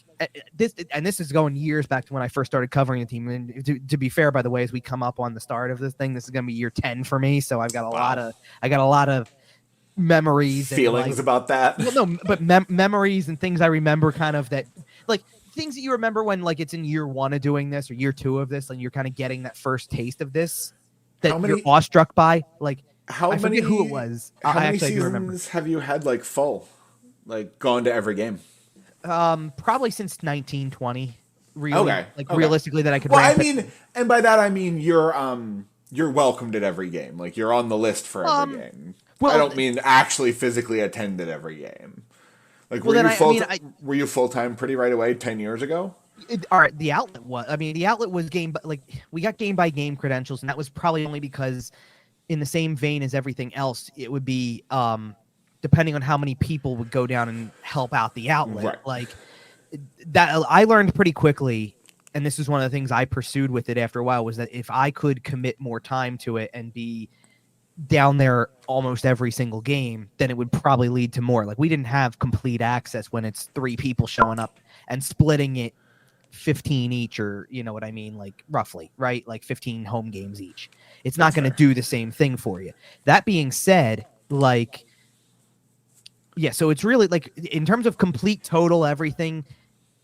this, and this is going years back to when I first started covering the team. And to be fair, by the way, as we come up on the start of this thing, this is going to be year 10 for me, so I've got a lot of memories, feelings about that. Well, no, but memories and things I remember, kind of that, like things that you remember when like it's in year 1 of doing this or year 2 of this, and you're kind of getting that first taste of this that you're awestruck by. Like I forget who it was. How many seasons have you had like full, like gone to every game? Probably since 1920. Really, okay. Realistically, that I could. Well, and by that I mean you're welcomed at every game. Like you're on the list for every game. Well, I don't mean actually physically attended every game. Like, were you full-time pretty right away 10 years ago? All right, the outlet was game, like we got game by game credentials, and that was probably only because in the same vein as everything else, it would be depending on how many people would go down and help out the outlet. Right. Like that, I learned pretty quickly, and this is one of the things I pursued with it after a while, was that if I could commit more time to it and be down there almost every single game, then it would probably lead to more. Like we didn't have complete access when it's 3 people showing up and splitting it 15 each, or you know what I mean, like roughly, right? Like 15 home games each. It's not going to do the same thing for you. That being said, like, yeah, so it's really like in terms of complete total everything,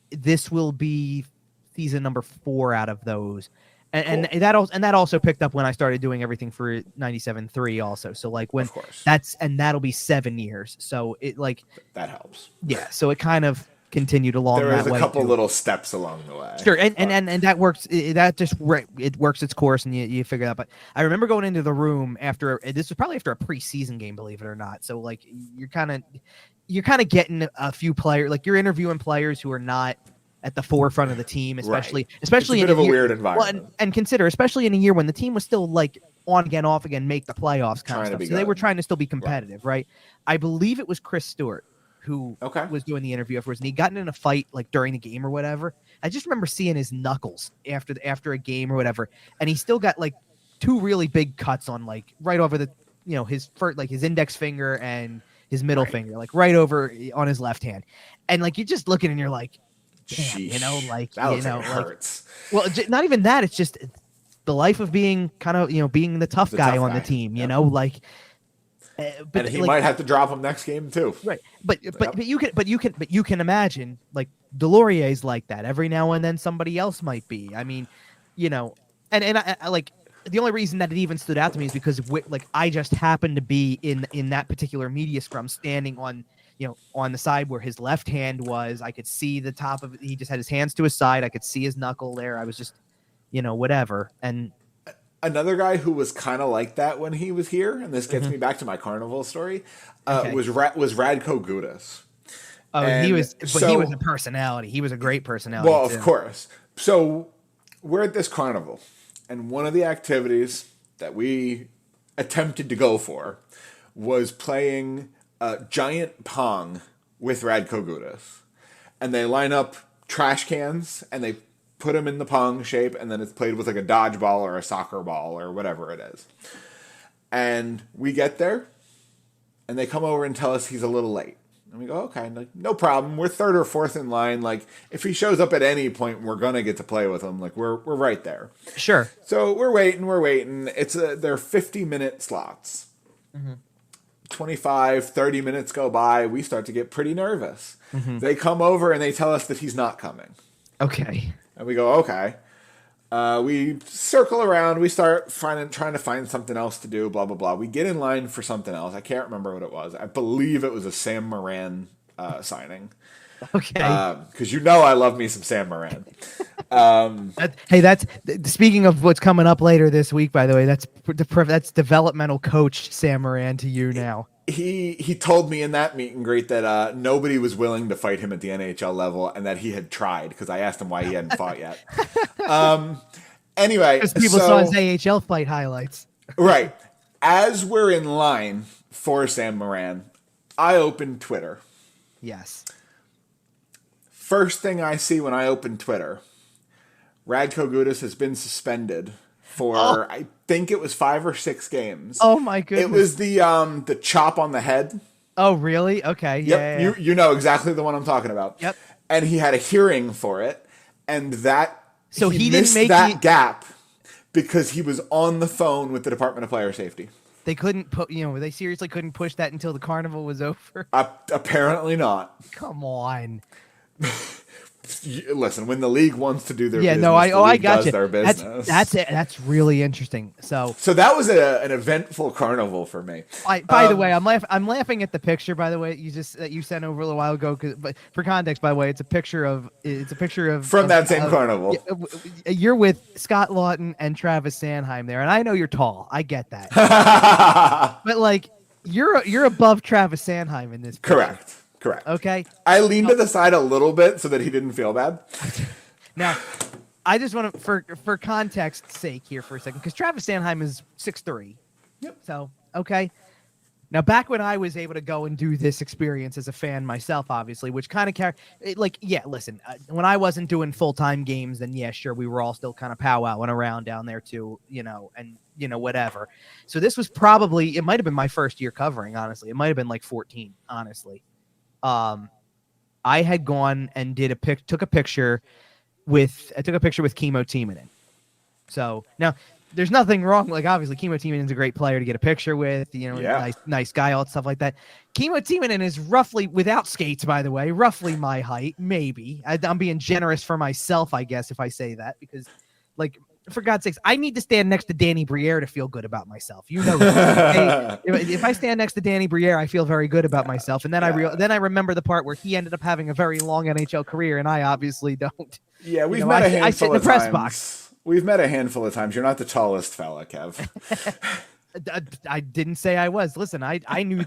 this will be season number 4 out of those. And that also picked up when I started doing everything for 97.3 also. So like when that'll be 7 years. So it like that helps. Yeah. So it kind of continued along. There is a couple little steps along the way. Sure. And that works. It works its course and you figure it out. But I remember going into the room this was probably after a preseason game, believe it or not. So like you're kind of getting a few players, like you're interviewing players who are not at the forefront of the team, especially it's a bit of a weird environment. Well, and consider, especially in a year when the team was still like on again, off again, make the playoffs kind of stuff. So they were trying to still be competitive, right? I believe it was Chris Stewart who Okay. was doing the interview afterwards, and he gotten in a fight like during the game or whatever. I just remember seeing his knuckles after a game or whatever, and he still got like two really big cuts on like right over the his first, like his index finger and his middle Right. finger, like right over on his left hand, and like you're just looking and you're like, damn, Sheesh. like That looks like it hurts. well, not even that. It's just the life of being kind of being the tough guy on the team, Yep. like. But and he like, might have to drop him next game too. right? But you can imagine like Delorier's like that. Every now and then somebody else might be. I mean, and I like the only reason that it even stood out to me is because like I just happened to be in that particular media scrum, standing on on the side where his left hand was. I could see the top of it. He just had his hands to his side. I could see his knuckle there. I was just whatever. And another guy who was kind of like that when he was here, and this gets me back to my carnival story, was Radko Gudas. Oh, and he was a personality. He was a great personality. Well, of course. So we're at this carnival, and one of the activities that we attempted to go for was playing giant pong with Radko Gudas. And they line up trash cans, and they put them in the pong shape, and then it's played with like a dodgeball or a soccer ball or whatever it is. And we get there, and they come over and tell us he's a little late. And we go, okay, like, no problem. We're third or fourth in line. Like, if he shows up at any point, we're gonna get to play with him. Like, we're right there. Sure. So we're waiting. They're 50-minute slots. 25, 30 minutes go by. We start to get pretty nervous. They come over and they tell us that he's not coming. Okay. And we go, okay. We circle around. We start trying to find something else to do, blah, blah, blah. We get in line for something else. I can't remember what it was. I believe it was a Sam Moran signing. Okay. Because I love me some Sam Moran. That's speaking of what's coming up later this week, by the way, that's developmental coach Sam Moran to you now. He told me in that meet and greet that nobody was willing to fight him at the NHL level, and that he had tried, because I asked him why he hadn't fought yet. Anyway, because people saw his AHL fight highlights. Right. As we're in line for Sam Moran, I open Twitter. Yes. First thing I see when I open Twitter, Radko Gudas has been suspended for I think it was 5 or 6 games. Oh my goodness! It was the chop on the head. Oh really? Okay. Yep. Yeah. You know exactly the one I'm talking about. Yep. And he had a hearing for it, and he didn't missed make that gap because he was on the phone with the Department of Player Safety. They couldn't put, they seriously couldn't push that until the carnival was over. Apparently not. Come on. Listen, when the league wants to do their business, I got you. Their business. That's it. That's really interesting. So that was an eventful carnival for me. By the way, I'm laughing at the picture. By the way, you sent over a little while ago. But for context, by the way, it's a picture of from that same carnival. You're with Scott Lawton and Travis Sanheim there, and I know you're tall. I get that. But like you're above Travis Sanheim in this picture. Correct. Okay. I leaned to the side a little bit so that he didn't feel bad. Now, I just want to, for context's sake here for a second, because Travis Sanheim is 6'3". Yep. So, okay. Now, back when I was able to go and do this experience as a fan myself, obviously, which kind of listen, when I wasn't doing full-time games, then yeah, sure, we were all still kind of powwowing around down there too, and whatever. So this was probably, it might have been my first year covering, honestly. It might have been like 14, honestly. I had gone and took a picture with Kimmo Timonen. So now there's nothing wrong. Like obviously Kimmo Timonen's a great player to get a picture with, nice guy, all stuff like that. Kimmo Timonen is roughly, without skates, by the way, roughly my height. Maybe I'm being generous for myself, I guess, if I say that, because like, for God's sakes, I need to stand next to Danny Briere to feel good about myself. If I stand next to Danny Briere, I feel very good about myself. And then I remember the part where he ended up having a very long NHL career, and I obviously don't. Yeah, we've met a handful I sit in the press box. We've met a handful of times. You're not the tallest fella, Kev. I didn't say I was. Listen, I knew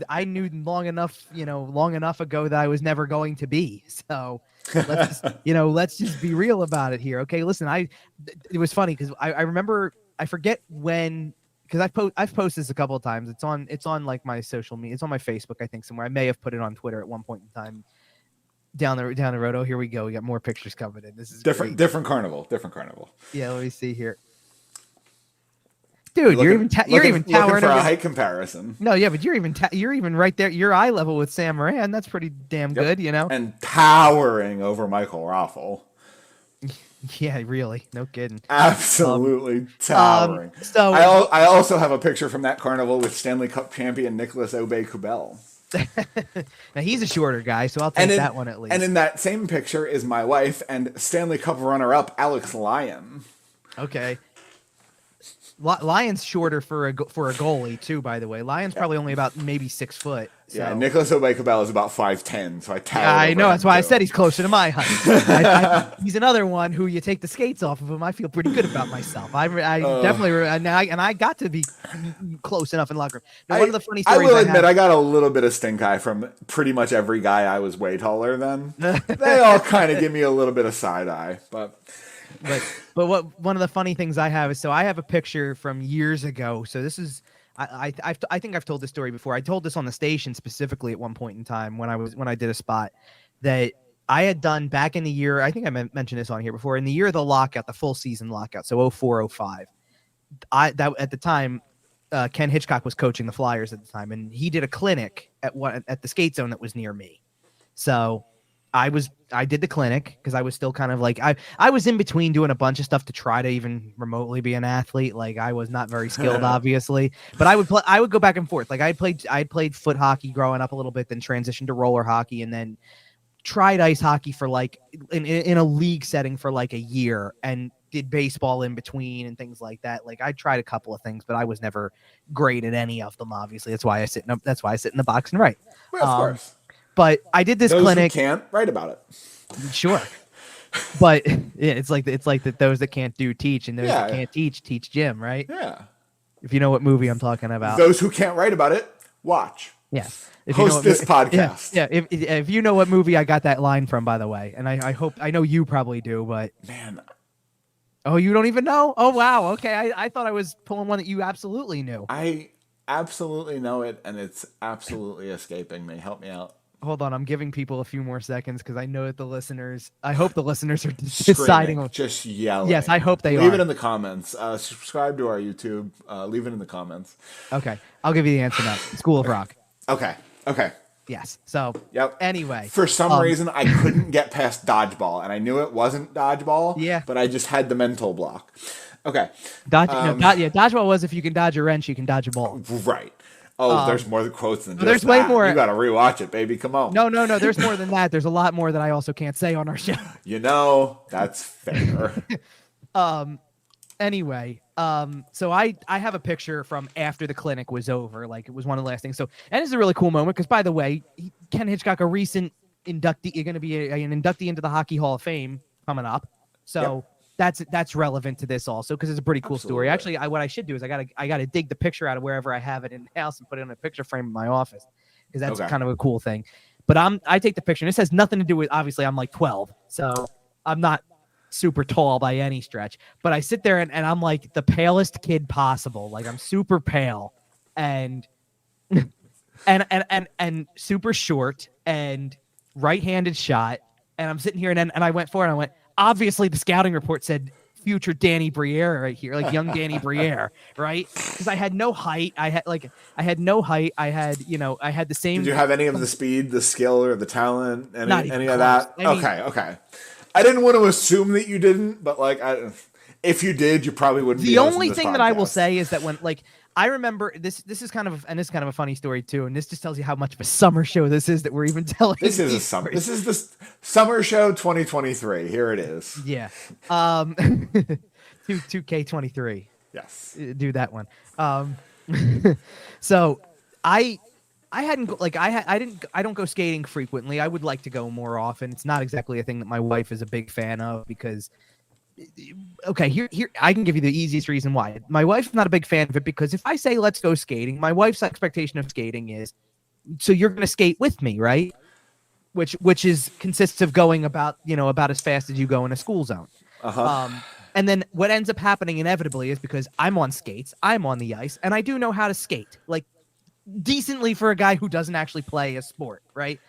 long enough ago that I was never going to be. So let's just be real about it here. Okay, listen, it was funny because I remember, I forget when, because I've posted this a couple of times. It's on like my social media. It's on my Facebook, I think, somewhere. I may have put it on Twitter at one point in time. Down the road. Oh, here we go. We got more pictures coming in. This is different carnival. Yeah, let me see here. Dude, you're even towering for a height comparison. No, yeah, but you're even right there. You're eye level with Sam Moran. That's pretty damn good, you know. And towering over Michael Raffle. Yeah, really, no kidding. Absolutely towering. So I also have a picture from that carnival with Stanley Cup champion Nicholas Obey-Kubel. Now he's a shorter guy, so I'll take that one at least. And in that same picture is my wife and Stanley Cup runner-up Alex Lyon. Okay. Lyon's shorter for a goalie too, by the way. Lyon's probably only about maybe 6 foot. So. Yeah, Nicholas Obey-Kubel is about 5'10", so I tower. Yeah, I know. That's why too. I said he's closer to my height. He's another one who you take the skates off of him. I feel pretty good about myself. I definitely, and I got to be close enough in the locker room. Now, one of the funny stories I will admit, I got a little bit of stink eye from pretty much every guy I was way taller than. They all kind of give me a little bit of side eye, but what one of the funny things I have is, so I have a picture from years ago. So this is, I think I've told this story before. I told this on the station specifically at one point in time when I did a spot that I had done back in the year. I think I mentioned this on here before, in the year of the lockout, the full season lockout. So 04-05. At the time, Ken Hitchcock was coaching the Flyers at the time, and he did a clinic at the skate zone that was near me. So I did the clinic because I was still kind of like, I was in between doing a bunch of stuff to try to even remotely be an athlete. Like I was not very skilled, obviously, but I would go back and forth. Like I played foot hockey growing up a little bit, then transitioned to roller hockey, and then tried ice hockey for like in a league setting for like a year, and did baseball in between and things like that. Like I tried a couple of things, but I was never great at any of them. Obviously, that's why I sit in the box and write. Well, of course. But I did this those clinic. Who can't write about it. Sure, but yeah, it's like that those that can't do teach, and those that can't teach gym, right? Yeah. If you know what movie I'm talking about. Those who can't write about it, watch. Yeah. Host this podcast. Yeah. If you know what movie I got that line from, by the way, and I know you probably do, but man. Oh, you don't even know? Oh, wow. Okay, I thought I was pulling one that you absolutely knew. I absolutely know it, and it's absolutely escaping me. Help me out. Hold on, I'm giving people a few more seconds because I know that I hope the listeners are deciding. Just yelling. Yes, I hope they Leave it in the comments. Subscribe to our YouTube. Leave it in the comments. Okay, I'll give you the answer now. School of Rock. Okay. Yes. So, yep. Anyway. For some reason, I couldn't get past dodgeball, and I knew it wasn't dodgeball. Yeah. But I just had the mental block. Okay. Dodgeball was if you can dodge a wrench, you can dodge a ball. Right. Oh, there's more quotes than just there's way more. You got to rewatch it, baby. Come on. No. There's more than that. There's a lot more that I also can't say on our show. That's fair. Anyway, so I have a picture from after the clinic was over. Like it was one of the last things. So, and it's a really cool moment because, by the way, Ken Hitchcock, a recent inductee, you're going to be an inductee into the Hockey Hall of Fame coming up. So. Yep. That's relevant to this also because it's a pretty cool story. Actually, what I should do is I gotta dig the picture out of wherever I have it in the house and put it in a picture frame in my office because that's kind of a cool thing. But I take the picture and this has nothing to do with, obviously I'm like 12, so I'm not super tall by any stretch. But I sit there and I'm like the palest kid possible. Like I'm super pale and super short and right-handed shot. And I'm sitting here and I went for it and I went, obviously the scouting report said future Danny Briere right here, like young Danny Briere, right? Because I had no height. I had no height. I had the same. Did you have any of the speed, the skill, or the talent? Any of that? I mean, okay. I didn't want to assume that you didn't, but if you did, you probably wouldn't. The only thing that I will say is that when I remember this is kind of a funny story too, and this just tells you how much of a summer show this is that we're even telling. This is the summer show 2023. Here it is. Yeah. 2K23. Yes. Do that one. So I don't go skating frequently. I would like to go more often. It's not exactly a thing that my wife is a big fan of because. Okay, here I can give you the easiest reason why. My wife's not a big fan of it because if I say let's go skating, my wife's expectation of skating is, so you're going to skate with me, right? Which consists of going about as fast as you go in a school zone. And then what ends up happening inevitably is because I'm on skates, I'm on the ice, and I do know how to skate, like decently for a guy who doesn't actually play a sport, right?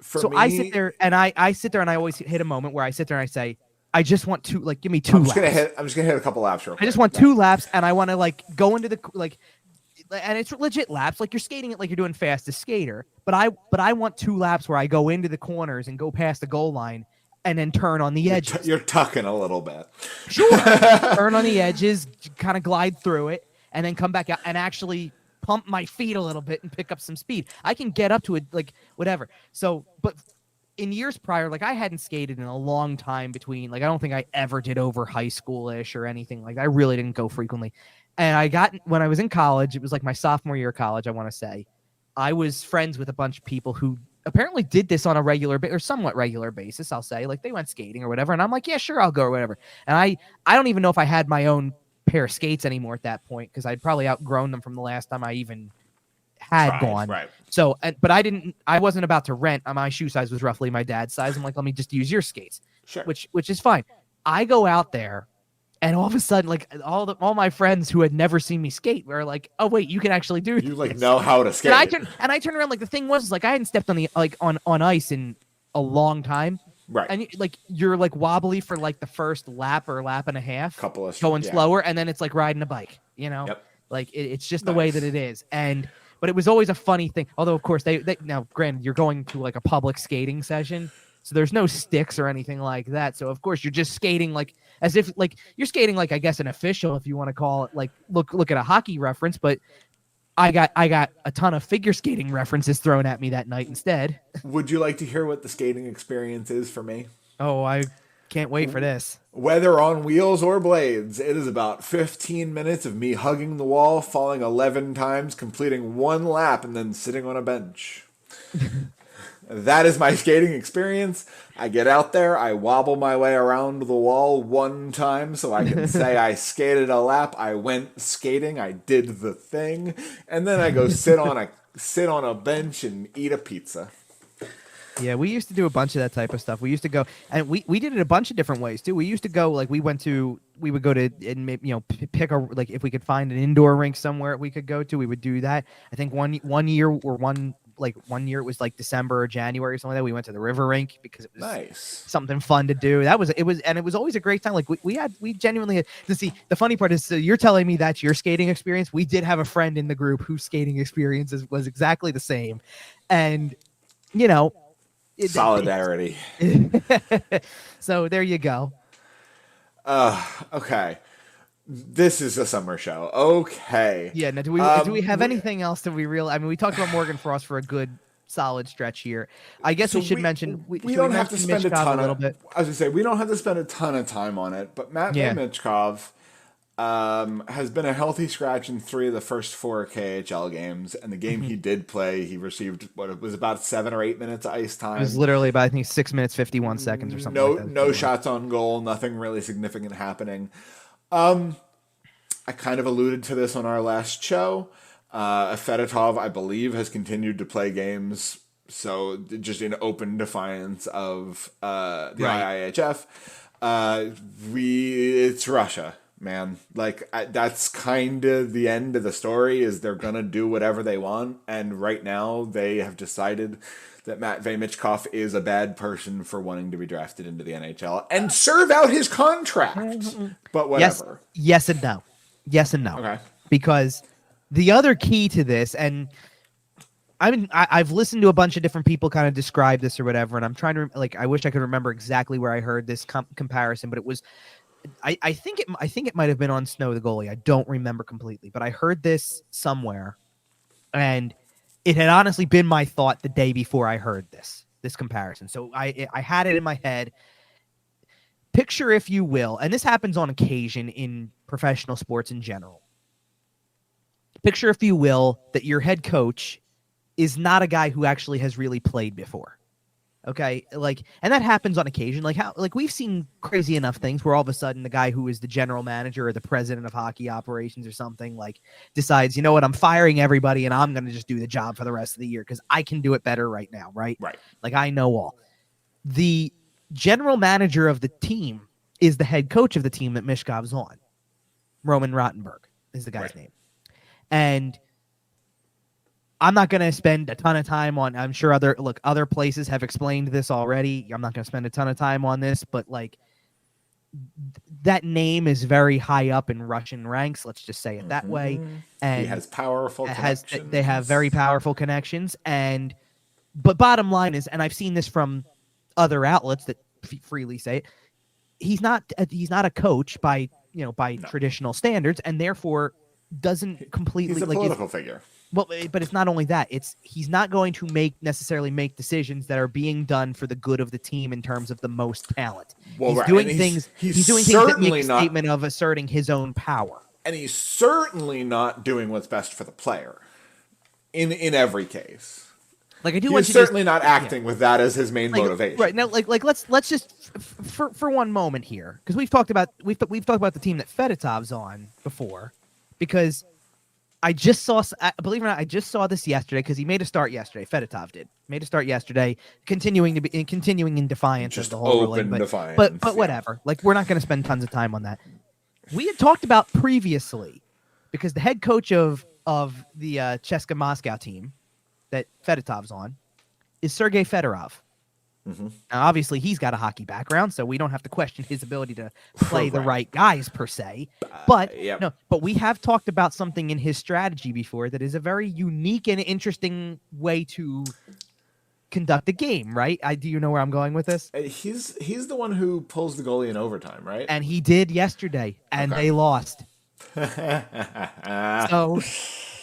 For So I sit me, there and I sit there and I always hit a moment where I sit there and I say, I just want to like give me 2 I'm just laps. I'm just gonna hit a couple laps real I quick. just want 2 laps, and I want to like go into the like, and it's legit laps. Like you're skating it like you're doing fastest skater, but I want 2 laps where I go into the corners and go past the goal line and then turn on the edges. You're tucking a little bit. Sure. Turn on the edges, kind of glide through it, and then come back out and actually pump my feet a little bit and pick up some speed. I can get up to it, like whatever. So, but in years prior, like I hadn't skated in a long time between, like I don't think I ever did over high school-ish or anything. Like I really didn't go frequently. And when I was in college, it was like my sophomore year of college, I want to say, I was friends with a bunch of people who apparently did this on a regular or somewhat regular basis, I'll say. Like they went skating or whatever. And I'm like, yeah, sure, I'll go or whatever. And I don't even know if I had my own pair of skates anymore at that point because I'd probably outgrown them from the last time I even had gone. Right. So, but I wasn't about to rent. My shoe size was roughly my dad's size. I'm like, let me just use your skates, Sure. which is fine. I go out there. And all of a sudden, like all my friends who had never seen me skate were like, "Oh wait, you can actually do this." You like know how to skate. And I turned around. Like the thing was, like I hadn't stepped on the on ice in a long time. Right. And you're like wobbly for like the first lap or lap and a half, couple of going slower, and then it's like riding a bike. You know, like it's just the way that it is. But it was always a funny thing. Although of course they now, granted, you're going to like a public skating session. So there's no sticks or anything like that. So of course you're just skating like as if like you're skating like I guess an official, if you want to call it, like look at a hockey reference. But I got a ton of figure skating references thrown at me that night instead. Would you like to hear what the skating experience is for me? Oh, I can't wait for this. Whether on wheels or blades, it is about 15 minutes of me hugging the wall, falling 11 times, completing 1 lap, and then sitting on a bench. That is my skating experience. I get out there, I wobble my way around the wall 1 time so I can say I skated a lap, I went skating, I did the thing, and then I go sit on a bench and eat a pizza. Yeah, we used to do a bunch of that type of stuff. We used to go, and we did it a bunch of different ways too. We used to go, like we would go to, and pick a, like if we could find an indoor rink somewhere we could go to, we would do that. I think one year it was like December or January or something like that. We went to the river rink because it was nice, something fun to do. It was always a great time. Like we genuinely had to see. The funny part is, so you're telling me that's your skating experience. We did have a friend in the group whose skating experience was exactly the same, and solidarity. So there you go. Okay. This is a summer show. Okay. Yeah. Now, do we have anything else that we really? I mean, we talked about Morgan Frost for a good solid stretch here. I guess we should mention we don't have to spend Michkov a ton a little bit. I was gonna say we don't have to spend a ton of time on it, but Matvei Michkov has been a healthy scratch in 3 of the first 4 KHL games, and the game he did play, he received what it was about 7 or 8 minutes of ice time. It was literally about, I think, 6 minutes 51 seconds or something. like that. No shots on goal, nothing really significant happening. I kind of alluded to this on our last show. Fedotov, I believe, has continued to play games, so just in open defiance of the IIHF. It's Russia, man. Like that's kind of the end of the story. Is they're gonna do whatever they want, and right now they have decided that Matvei Michkov is a bad person for wanting to be drafted into the NHL and serve out his contract. But whatever. Yes and no. Yes and no. Okay. Because the other key to this, and I've listened to a bunch of different people kind of describe this or whatever, and I'm trying to I wish I could remember exactly where I heard this comparison, but it was I think it might have been on Snow the goalie. I don't remember completely, but I heard this somewhere, and it had honestly been my thought the day before I heard this comparison. So I had it in my head. Picture, if you will, and this happens on occasion in professional sports in general. Picture, if you will, that your head coach is not a guy who actually has really played before. Okay, and that happens on occasion. We've seen crazy enough things where all of a sudden the guy who is the general manager or the president of hockey operations or something decides, you know what, I'm firing everybody and I'm going to just do the job for the rest of the year because I can do it better right now, right? Right. I know all. The general manager of the team is the head coach of the team that Michkov's on. Roman Rottenberg is the guy's name. And I'm not going to spend a ton of time on, I'm sure other places have explained this already. I'm not going to spend a ton of time on this, but like that name is very high up in Russian ranks. Let's just say it that way. And he has powerful connections. They have very powerful connections. But bottom line is, and I've seen this from other outlets that freely say it, he's not a coach by traditional standards, and therefore doesn't completely. He's a political figure. Well, but it's not only that; he's not going to necessarily make decisions that are being done for the good of the team in terms of the most talent. Well, he's doing things. He's doing things that make a statement of asserting his own power. And he's certainly not doing what's best for the player. In every case, like I do. He's certainly not acting with that as his main motivation. Right now, let's just for one moment here, because we've talked about the team that Fedotov's on before, because I just saw, believe it or not, I just saw this yesterday because he made a start yesterday. Fedotov made a start yesterday, continuing in defiance just of the whole open ruling. Defiance, but whatever. Like, we're not going to spend tons of time on that. We had talked about previously, because the head coach of the CSKA Moscow team that Fedotov's on is Sergei Fedorov. Now, obviously, he's got a hockey background, so we don't have to question his ability to play the right guys per se. But but we have talked about something in his strategy before that is a very unique and interesting way to conduct a game, right? Do you know where I'm going with this? He's the one who pulls the goalie in overtime, right? And he did yesterday, and they lost. So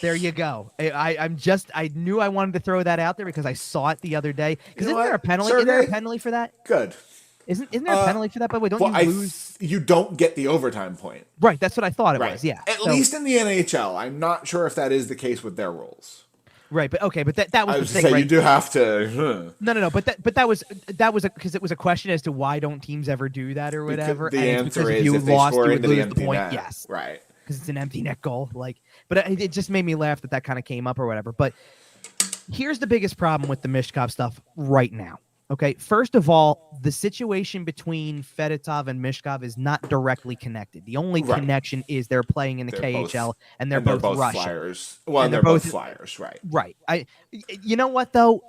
there you go. I knew I wanted to throw that out there because I saw it the other day. Because isn't there a penalty? Isn't there a penalty for that? Good. Isn't there a penalty for that? By the way, don't you lose? You don't get the overtime point. Right. That's what I thought it was. Yeah. At least in the NHL, I'm not sure if that is the case with their rules. Right, but okay, but that was the thing, say, right? You do have to. No, but that was because it was a question as to why don't teams ever do that or whatever. The answer is if you if they lost, score you would into lose the the empty point. net. Yes, right. Because it's an empty net goal. But it just made me laugh that kind of came up or whatever. But here's the biggest problem with the Michkov stuff right now. Okay, first of all, the situation between Fedotov and Michkov is not directly connected. The only connection is they're playing in the KHL, and they're both Russian. Flyers. Well, they're both Flyers, right? Right. You know what though?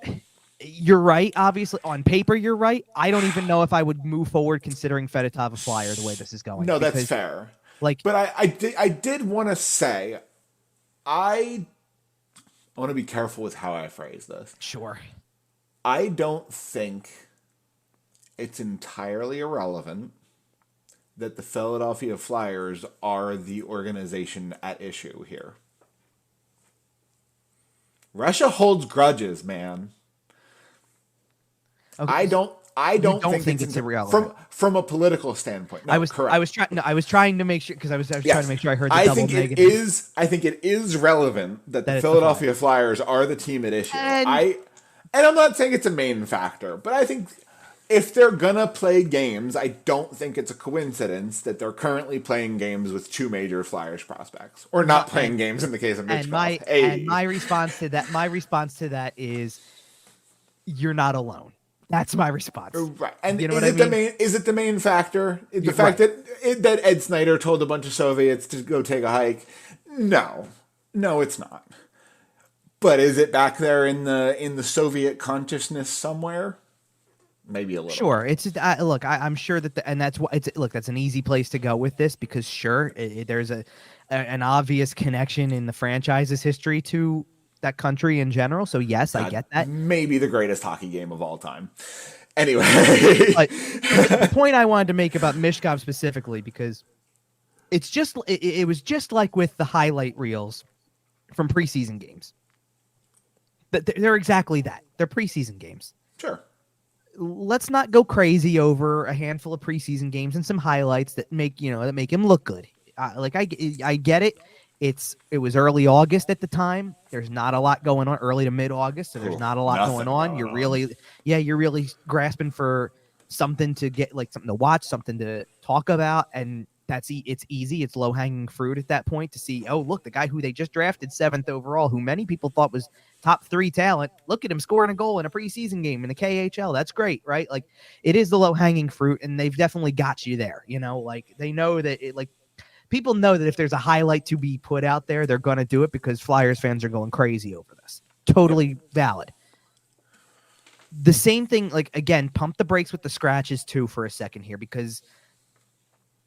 You're right. Obviously, on paper, you're right. I don't even know if I would move forward considering Fedotov a Flyer the way this is going. No, that's fair. But I did want to say, I want to be careful with how I phrase this. Sure. I don't think it's entirely irrelevant that the Philadelphia Flyers are the organization at issue here. Russia holds grudges, man. Okay. I don't think it's irrelevant from a political standpoint. No, I was trying to make sure because I was trying to make sure I heard the double negative. I think it is relevant that the Philadelphia Flyers are the team at issue. And I'm not saying it's a main factor, but I think if they're gonna play games, I don't think it's a coincidence that they're currently playing games with two major Flyers prospects, or not playing games in the case of Michkov. And my response to that is, you're not alone. That's my response. Right, and is it the main factor? The fact that Ed Snyder told a bunch of Soviets to go take a hike? No, it's not. But is it back there in the Soviet consciousness somewhere? Maybe a little. Sure. It's look. I'm sure that, that's an easy place to go with this because sure, there's an obvious connection in the franchise's history to that country in general. So yes, I get that. Maybe the greatest hockey game of all time. Anyway, the point I wanted to make about Michkov specifically, because it was just like with the highlight reels from preseason games. They're exactly that. They're preseason games. Sure. Let's not go crazy over a handful of preseason games and some highlights that make him look good. I get it. It was early August at the time. There's not a lot going on, early to mid August, so there's not a lot going on. You're really grasping for something to get, like something to watch, something to talk about, and it's easy. It's low hanging fruit at that point to see, oh, look, the guy who they just drafted 7th overall, who many people thought was top 3 talent. Look at him scoring a goal in a preseason game in the KHL. That's great, right? Like, it is the low hanging fruit, and they've definitely got you there. Like, they know that people know that if there's a highlight to be put out there, they're going to do it because Flyers fans are going crazy over this. Totally valid. The same thing, like, again, pump the brakes with the scratches too for a second here, because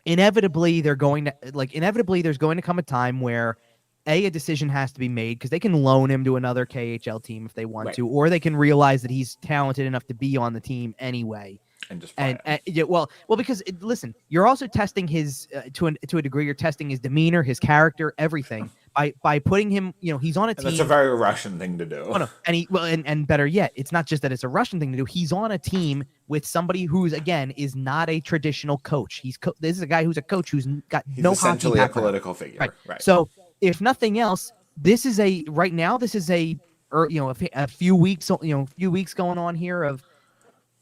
inevitably there's going to come a time where a decision has to be made, because they can loan him to another KHL team if they want to, or they can realize that he's talented enough to be on the team anyway. And just because listen, you're also testing his to a degree. You're testing his demeanor, his character, everything by putting him. He's on a team. That's a very Russian thing to do. Oh, no. And better yet, it's not just that it's a Russian thing to do. He's on a team with somebody who's, again, is not a traditional coach. This is a guy who's a coach who's got no hockey essentially a background. political figure. Right. So if nothing else, this is a few weeks going on here of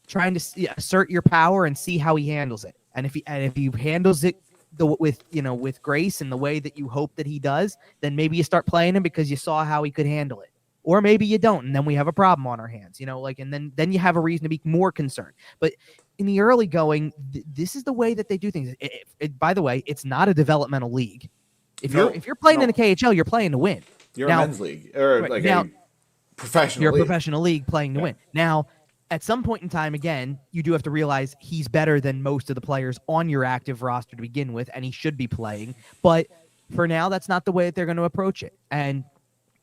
trying to assert your power and see how he handles it. And if he handles it with grace and the way that you hope that he does, then maybe you start playing him because you saw how he could handle it. Or maybe you don't, and then we have a problem on our hands, and then you have a reason to be more concerned. But in the early going, this is the way that they do things. By the way, it's not a developmental league. If you're playing in the KHL, you're playing to win. You're a men's league, or a professional. You're league. A professional league playing to win. Now, at some point in time, again, you do have to realize he's better than most of the players on your active roster to begin with, and he should be playing. But for now, that's not the way that they're going to approach it. And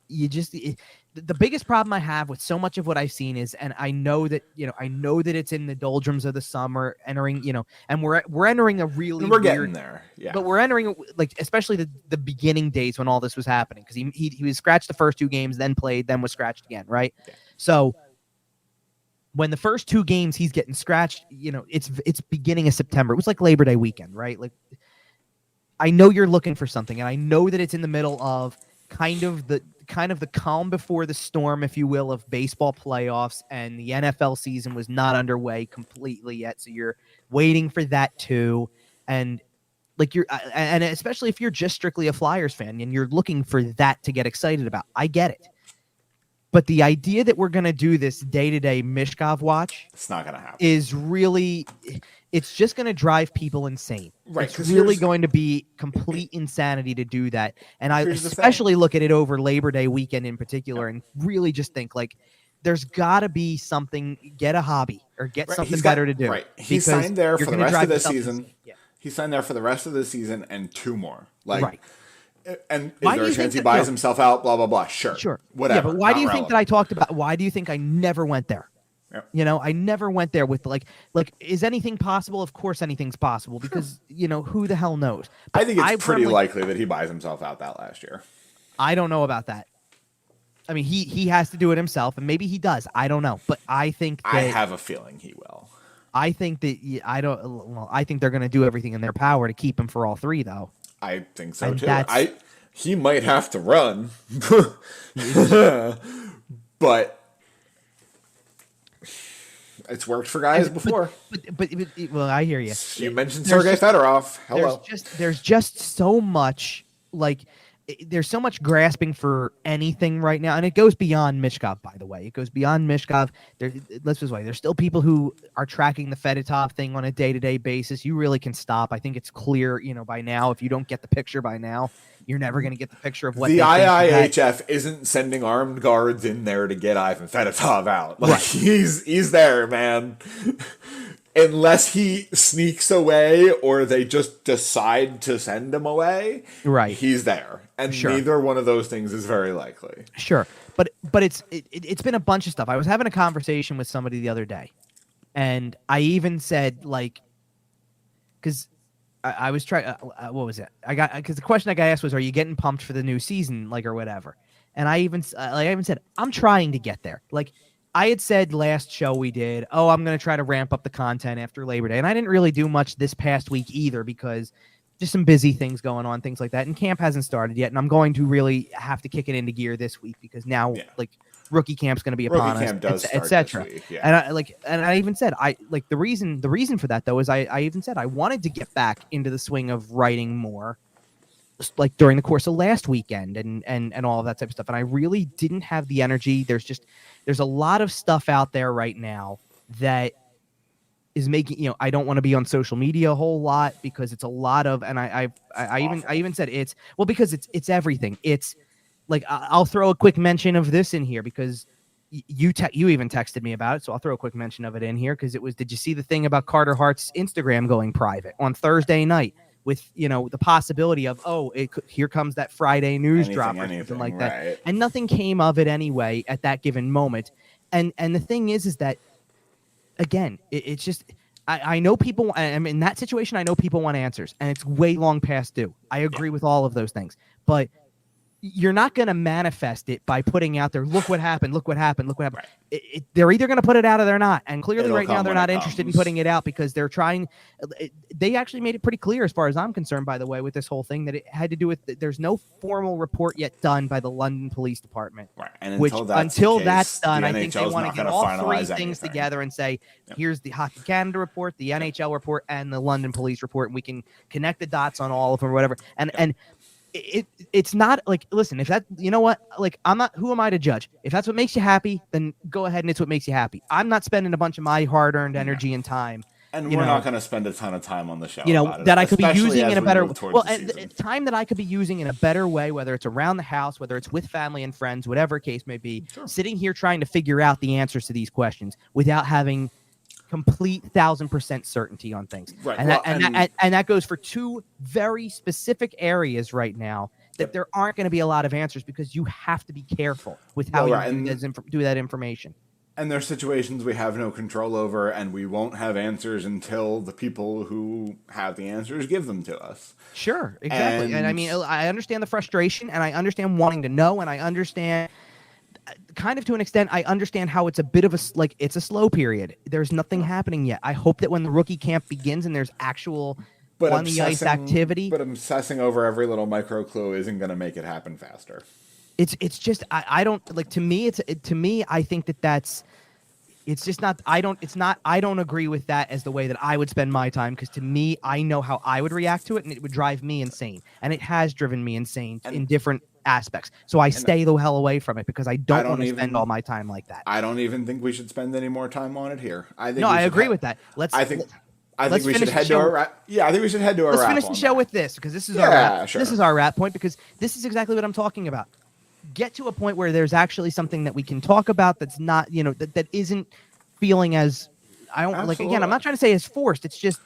the biggest problem I have with so much of what I've seen is, and I know that it's in the doldrums of the summer, entering, and we're entering a really weird, getting there, yeah. But we're entering, especially the beginning days when all this was happening, because he was scratched the first 2 games, then played, then was scratched again, right? Yeah. So when the first 2 games he's getting scratched, it's beginning of September. It was like Labor Day weekend, right? Like, I know you're looking for something, and I know that it's in the middle of kind of the calm before the storm, if you will, of baseball playoffs, and the NFL season was not underway completely yet. So you're waiting for that too. And and especially if you're just strictly a Flyers fan and you're looking for that to get excited about, I get it. But the idea that we're going to do this day-to-day Michkov watch, it's not going to happen. Is really, it's just going to drive people insane. Right. It's really going to be complete insanity to do that. And I especially look at it over Labor Day weekend in particular, and really just think, like, there's got to be something, get a hobby or get something better to do. Right. He signed there for the rest of the season. Yeah. He signed there for the rest of the season and 2 more. Like, and is there a chance he buys himself out? Blah, blah, blah. Sure. Whatever. Yeah, but why do you think that I talked about, why do you think I never went there? Yep. I never went there with like, is anything possible? Of course anything's possible, because, who the hell knows? But I think it's pretty likely that he buys himself out that last year. I don't know about that. I mean, he has to do it himself, and maybe he does. I don't know. But I think that, I have a feeling he will. I think that I think they're going to do everything in their power to keep him for all 3, though. I think so, too. He might have to run, but it's worked for guys before. But well, I hear you. You mentioned Sergei Fedorov. Hello. There's just so much, there's so much grasping for anything right now, and it goes beyond Michkov, by the way. It goes beyond Michkov. Let's just wait. There's still people who are tracking the Fedotov thing on a day-to-day basis. You really can stop. I think it's clear, by now. If you don't get the picture by now, you're never going to get the picture of what the IIHF isn't sending armed guards in there to get Ivan Fedotov out. Like, he's there, man. Unless he sneaks away or they just decide to send him away, right? He's there, and neither one of those things is very likely. Sure, but it's been a bunch of stuff. I was having a conversation with somebody the other day, and I even said, because I was trying. What was it? Because the question I got asked was, "Are you getting pumped for the new season, or whatever?" And I even said, "I'm trying to get there." I had said last show we did, I'm going to try to ramp up the content after Labor Day. And I didn't really do much this past week either, because just some busy things going on, things like that. And camp hasn't started yet. And I'm going to really have to kick it into gear this week, because now, rookie camp's going to be upon Rookie camp does us, start etc. this week, yeah. And I even said the reason for that though is I even said I wanted to get back into the swing of writing more, like during the course of last weekend and all of that type of stuff. And I really didn't have the energy. There's a lot of stuff out there right now that is making, I don't want to be on social media a whole lot because it's a lot of, and I even said because it's everything. It's like, I'll throw a quick mention of this in here because you even texted me about it. So I'll throw a quick mention of it in here because did you see the thing about Carter Hart's Instagram going private on Thursday night with, the possibility of, here comes that Friday news drop or something like that. Right. And nothing came of it anyway at that given moment. And the thing is that, again, it's just, I know people, I'm in that situation. I know people want answers and it's way long past due. I agree with all of those things, but you're not going to manifest it by putting out there, look what happened. Right. They're either going to put it out or they're not. And clearly right now they're not interested in putting it out because they're trying. They actually made it pretty clear, as far as I'm concerned, by the way, with this whole thing, that it had to do with, there's no formal report yet done by the London Police Department. Right. And until that's done, I think they want to get all three things together and say, here's the Hockey Canada report, the NHL report, and the London Police report. And we can connect the dots on all of them or whatever. And it's not like, listen, if that, I'm not, who am I to judge? If that's what makes you happy, then go ahead and it's what makes you happy. I'm not spending a bunch of my hard-earned energy and time. And we're not going to spend a ton of time on the show. That I could be using in a better, time that I could be using in a better way, whether it's around the house, whether it's with family and friends, whatever case may be, sitting here trying to figure out the answers to these questions without having complete 1,000% certainty on things. Right. And that goes for two very specific areas right now that there aren't going to be a lot of answers because you have to be careful with how you do that information. And there's situations we have no control over, and we won't have answers until the people who have the answers give them to us. Sure, exactly. And I mean, I understand the frustration, and I understand wanting to know, and I understand, kind of to an extent, I understand how it's a bit of it's a slow period. There's nothing happening yet. I hope that when the rookie camp begins and there's actual on the ice activity. But obsessing over every little micro clue isn't going to make it happen faster. It's just, I don't, to me, I think that's, it's just not, I don't agree with that as the way that I would spend my time, because to me, I know how I would react to it, and it would drive me insane. And it has driven me insane in different aspects. So I stay the hell away from it because I don't want to spend all my time like that. I don't even think we should spend any more time on it here. I agree with that. I think we should head to our wrap. Yeah, I think we should head to our wrap. Let's finish the show with this, because this is our wrap. Sure. This is our wrap point, because this is exactly what I'm talking about. Get to a point where there's actually something that we can talk about that's not, that isn't feeling as, I don't like, again, I'm not trying to say as forced. It's just,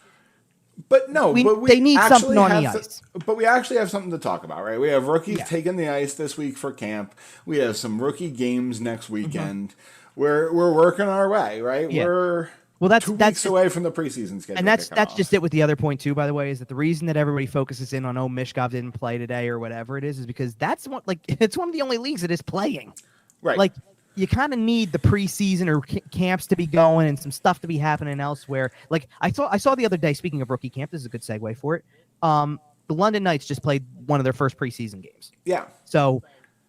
but they need something on the ice. But we actually have something to talk about, right? We have rookies taking the ice this week for camp. We have some rookie games next weekend. Mm-hmm. We're working our way, right? Yeah. That's 2 weeks away from the preseason schedule. And that's just it with the other point too, by the way, is that the reason that everybody focuses in on, Michkov didn't play today or whatever it is because that's it's one of the only leagues that is playing. Right. Like, you kind of need the preseason or camps to be going and some stuff to be happening elsewhere. Like I saw the other day, speaking of rookie camp, this is a good segue for it. The London Knights just played one of their first preseason games. Yeah. So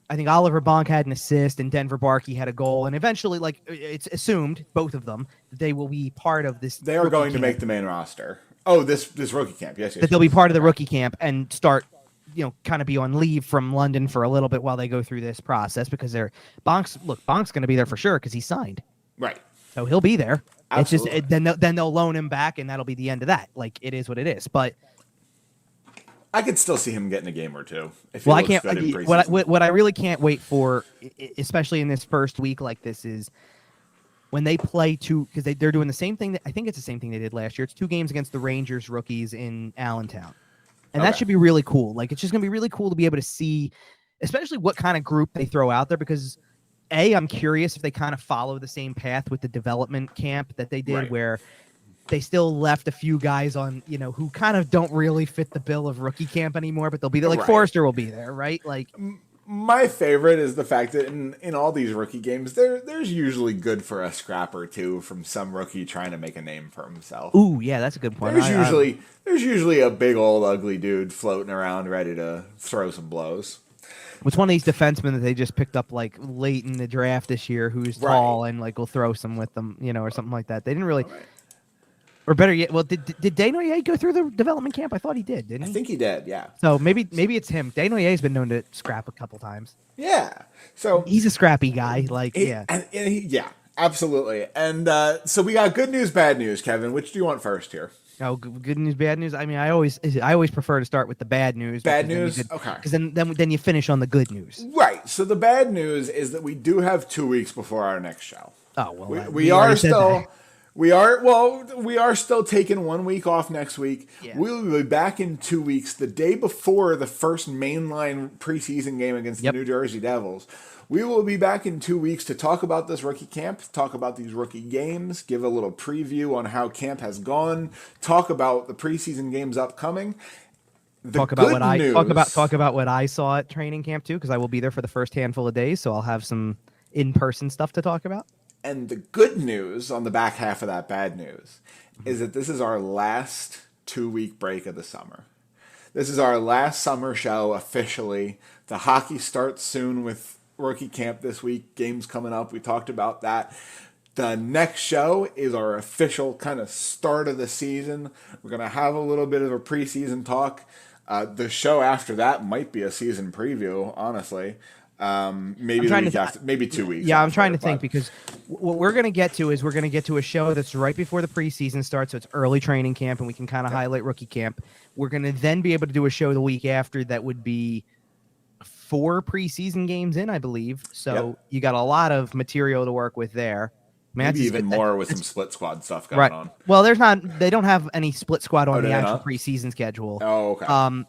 I think Oliver Bonk had an assist and Denver Barkey had a goal. And eventually, it's assumed, both of them, that they will be part of this. They are going to make the main roster. Oh, this rookie camp. Yes. That they'll be part of the rookie camp and start, kind of be on leave from London for a little bit while they go through this process, because Bonk's going to be there for sure because he's signed. Right. So he'll be there. Absolutely. It's just then they'll loan him back and that'll be the end of that. Like, it is what it is. But I could still see him getting a game or two. I can't. What I really can't wait for, especially in this first week like this, is when they play because they're doing the same thing. I think it's the same thing they did last year. It's 2 games against the Rangers rookies in Allentown. And that should be really cool. Like, it's just going to be really cool to be able to see, especially what kind of group they throw out there, because I'm curious if they kind of follow the same path with the development camp that they did, where they still left a few guys on, who kind of don't really fit the bill of rookie camp anymore, but they'll be there. Like Forrester will be there, right? Like, my favorite is the fact that in all these rookie games, there's usually good for a scrap or two from some rookie trying to make a name for himself. Ooh, yeah, that's a good point. There's usually a big old ugly dude floating around ready to throw some blows. It's one of these defensemen that they just picked up like late in the draft this year, who's tall and like will throw some with them, or something like that. They didn't really, or better yet, well, did Desnoyers go through the development camp? I thought he did, didn't he? I think he did, yeah. So maybe it's him. Desnoyers been known to scrap a couple times. Yeah, so he's a scrappy guy, yeah, absolutely. And so we got good news, bad news, Kevin. Which do you want first here? Oh, good news, bad news. I mean, I always prefer to start with the bad news. Bad news, okay. Because then you finish on the good news. Right. So the bad news is that we do have 2 weeks before our next show. Oh well, we are still taking 1 week off next week. Yeah. We will be back in 2 weeks, the day before the first mainline preseason game against the New Jersey Devils. We will be back in 2 weeks to talk about this rookie camp, talk about these rookie games, give a little preview on how camp has gone, talk about the preseason games upcoming. Talk about what I saw at training camp too, because I will be there for the first handful of days, so I'll have some in-person stuff to talk about. And the good news on the back half of that bad news is that this is our last 2 week break of the summer. This is our last summer show officially. The hockey starts soon with rookie camp this week. Games coming up. We talked about that. The next show is our official kind of start of the season. We're going to have a little bit of a preseason talk. The show after that might be a season preview, honestly. Maybe the week after, maybe 2 weeks. Yeah, I'm trying to think, because what we're going to get to is we're going to get to a show that's right before the preseason starts, so it's early training camp, and we can kind of highlight rookie camp. We're going to then be able to do a show the week after that would be 4 preseason games in, I believe. So you got a lot of material to work with there. Maybe even more with some split squad stuff going on. Well, they don't have any split squad on the actual preseason schedule. Oh, okay.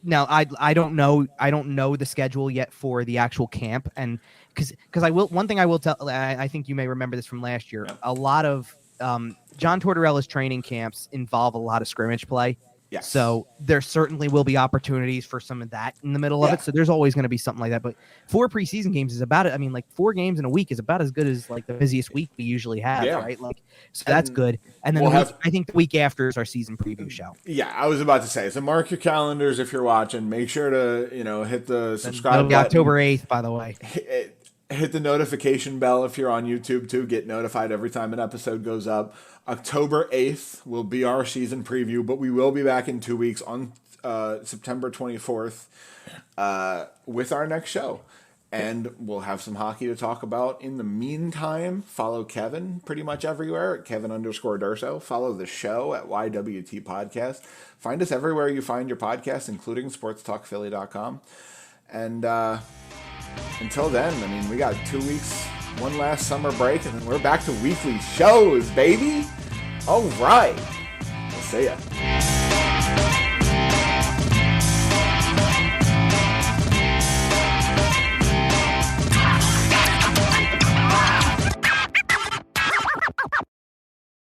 Now I don't know the schedule yet for the actual camp, and because one thing I will tell, I think you may remember this from last year. A lot of John Tortorella's training camps involve a lot of scrimmage play. Yes. So there certainly will be opportunities for some of that in the middle of it. So there's always going to be something like that. But 4 preseason games is about it. I mean, like 4 games in a week is about as good as like the busiest week we usually have, right? Like, so that's good. And then I think the week after is our season preview show. Yeah, I was about to say. So mark your calendars if you're watching. Make sure to hit the subscribe button. October 8th, by the way. Hit the notification bell if you're on YouTube too. Get notified every time an episode goes up. October 8th will be our season preview, but we will be back in 2 weeks on September 24th with our next show. And we'll have some hockey to talk about. In the meantime, follow Kevin pretty much everywhere at Kevin_Durso. Follow the show at YWT Podcast. Find us everywhere you find your podcasts, including sportstalkphilly.com. And until then, I mean, we got 2 weeks, one last summer break, and then we're back to weekly shows, baby. All right. We'll see ya.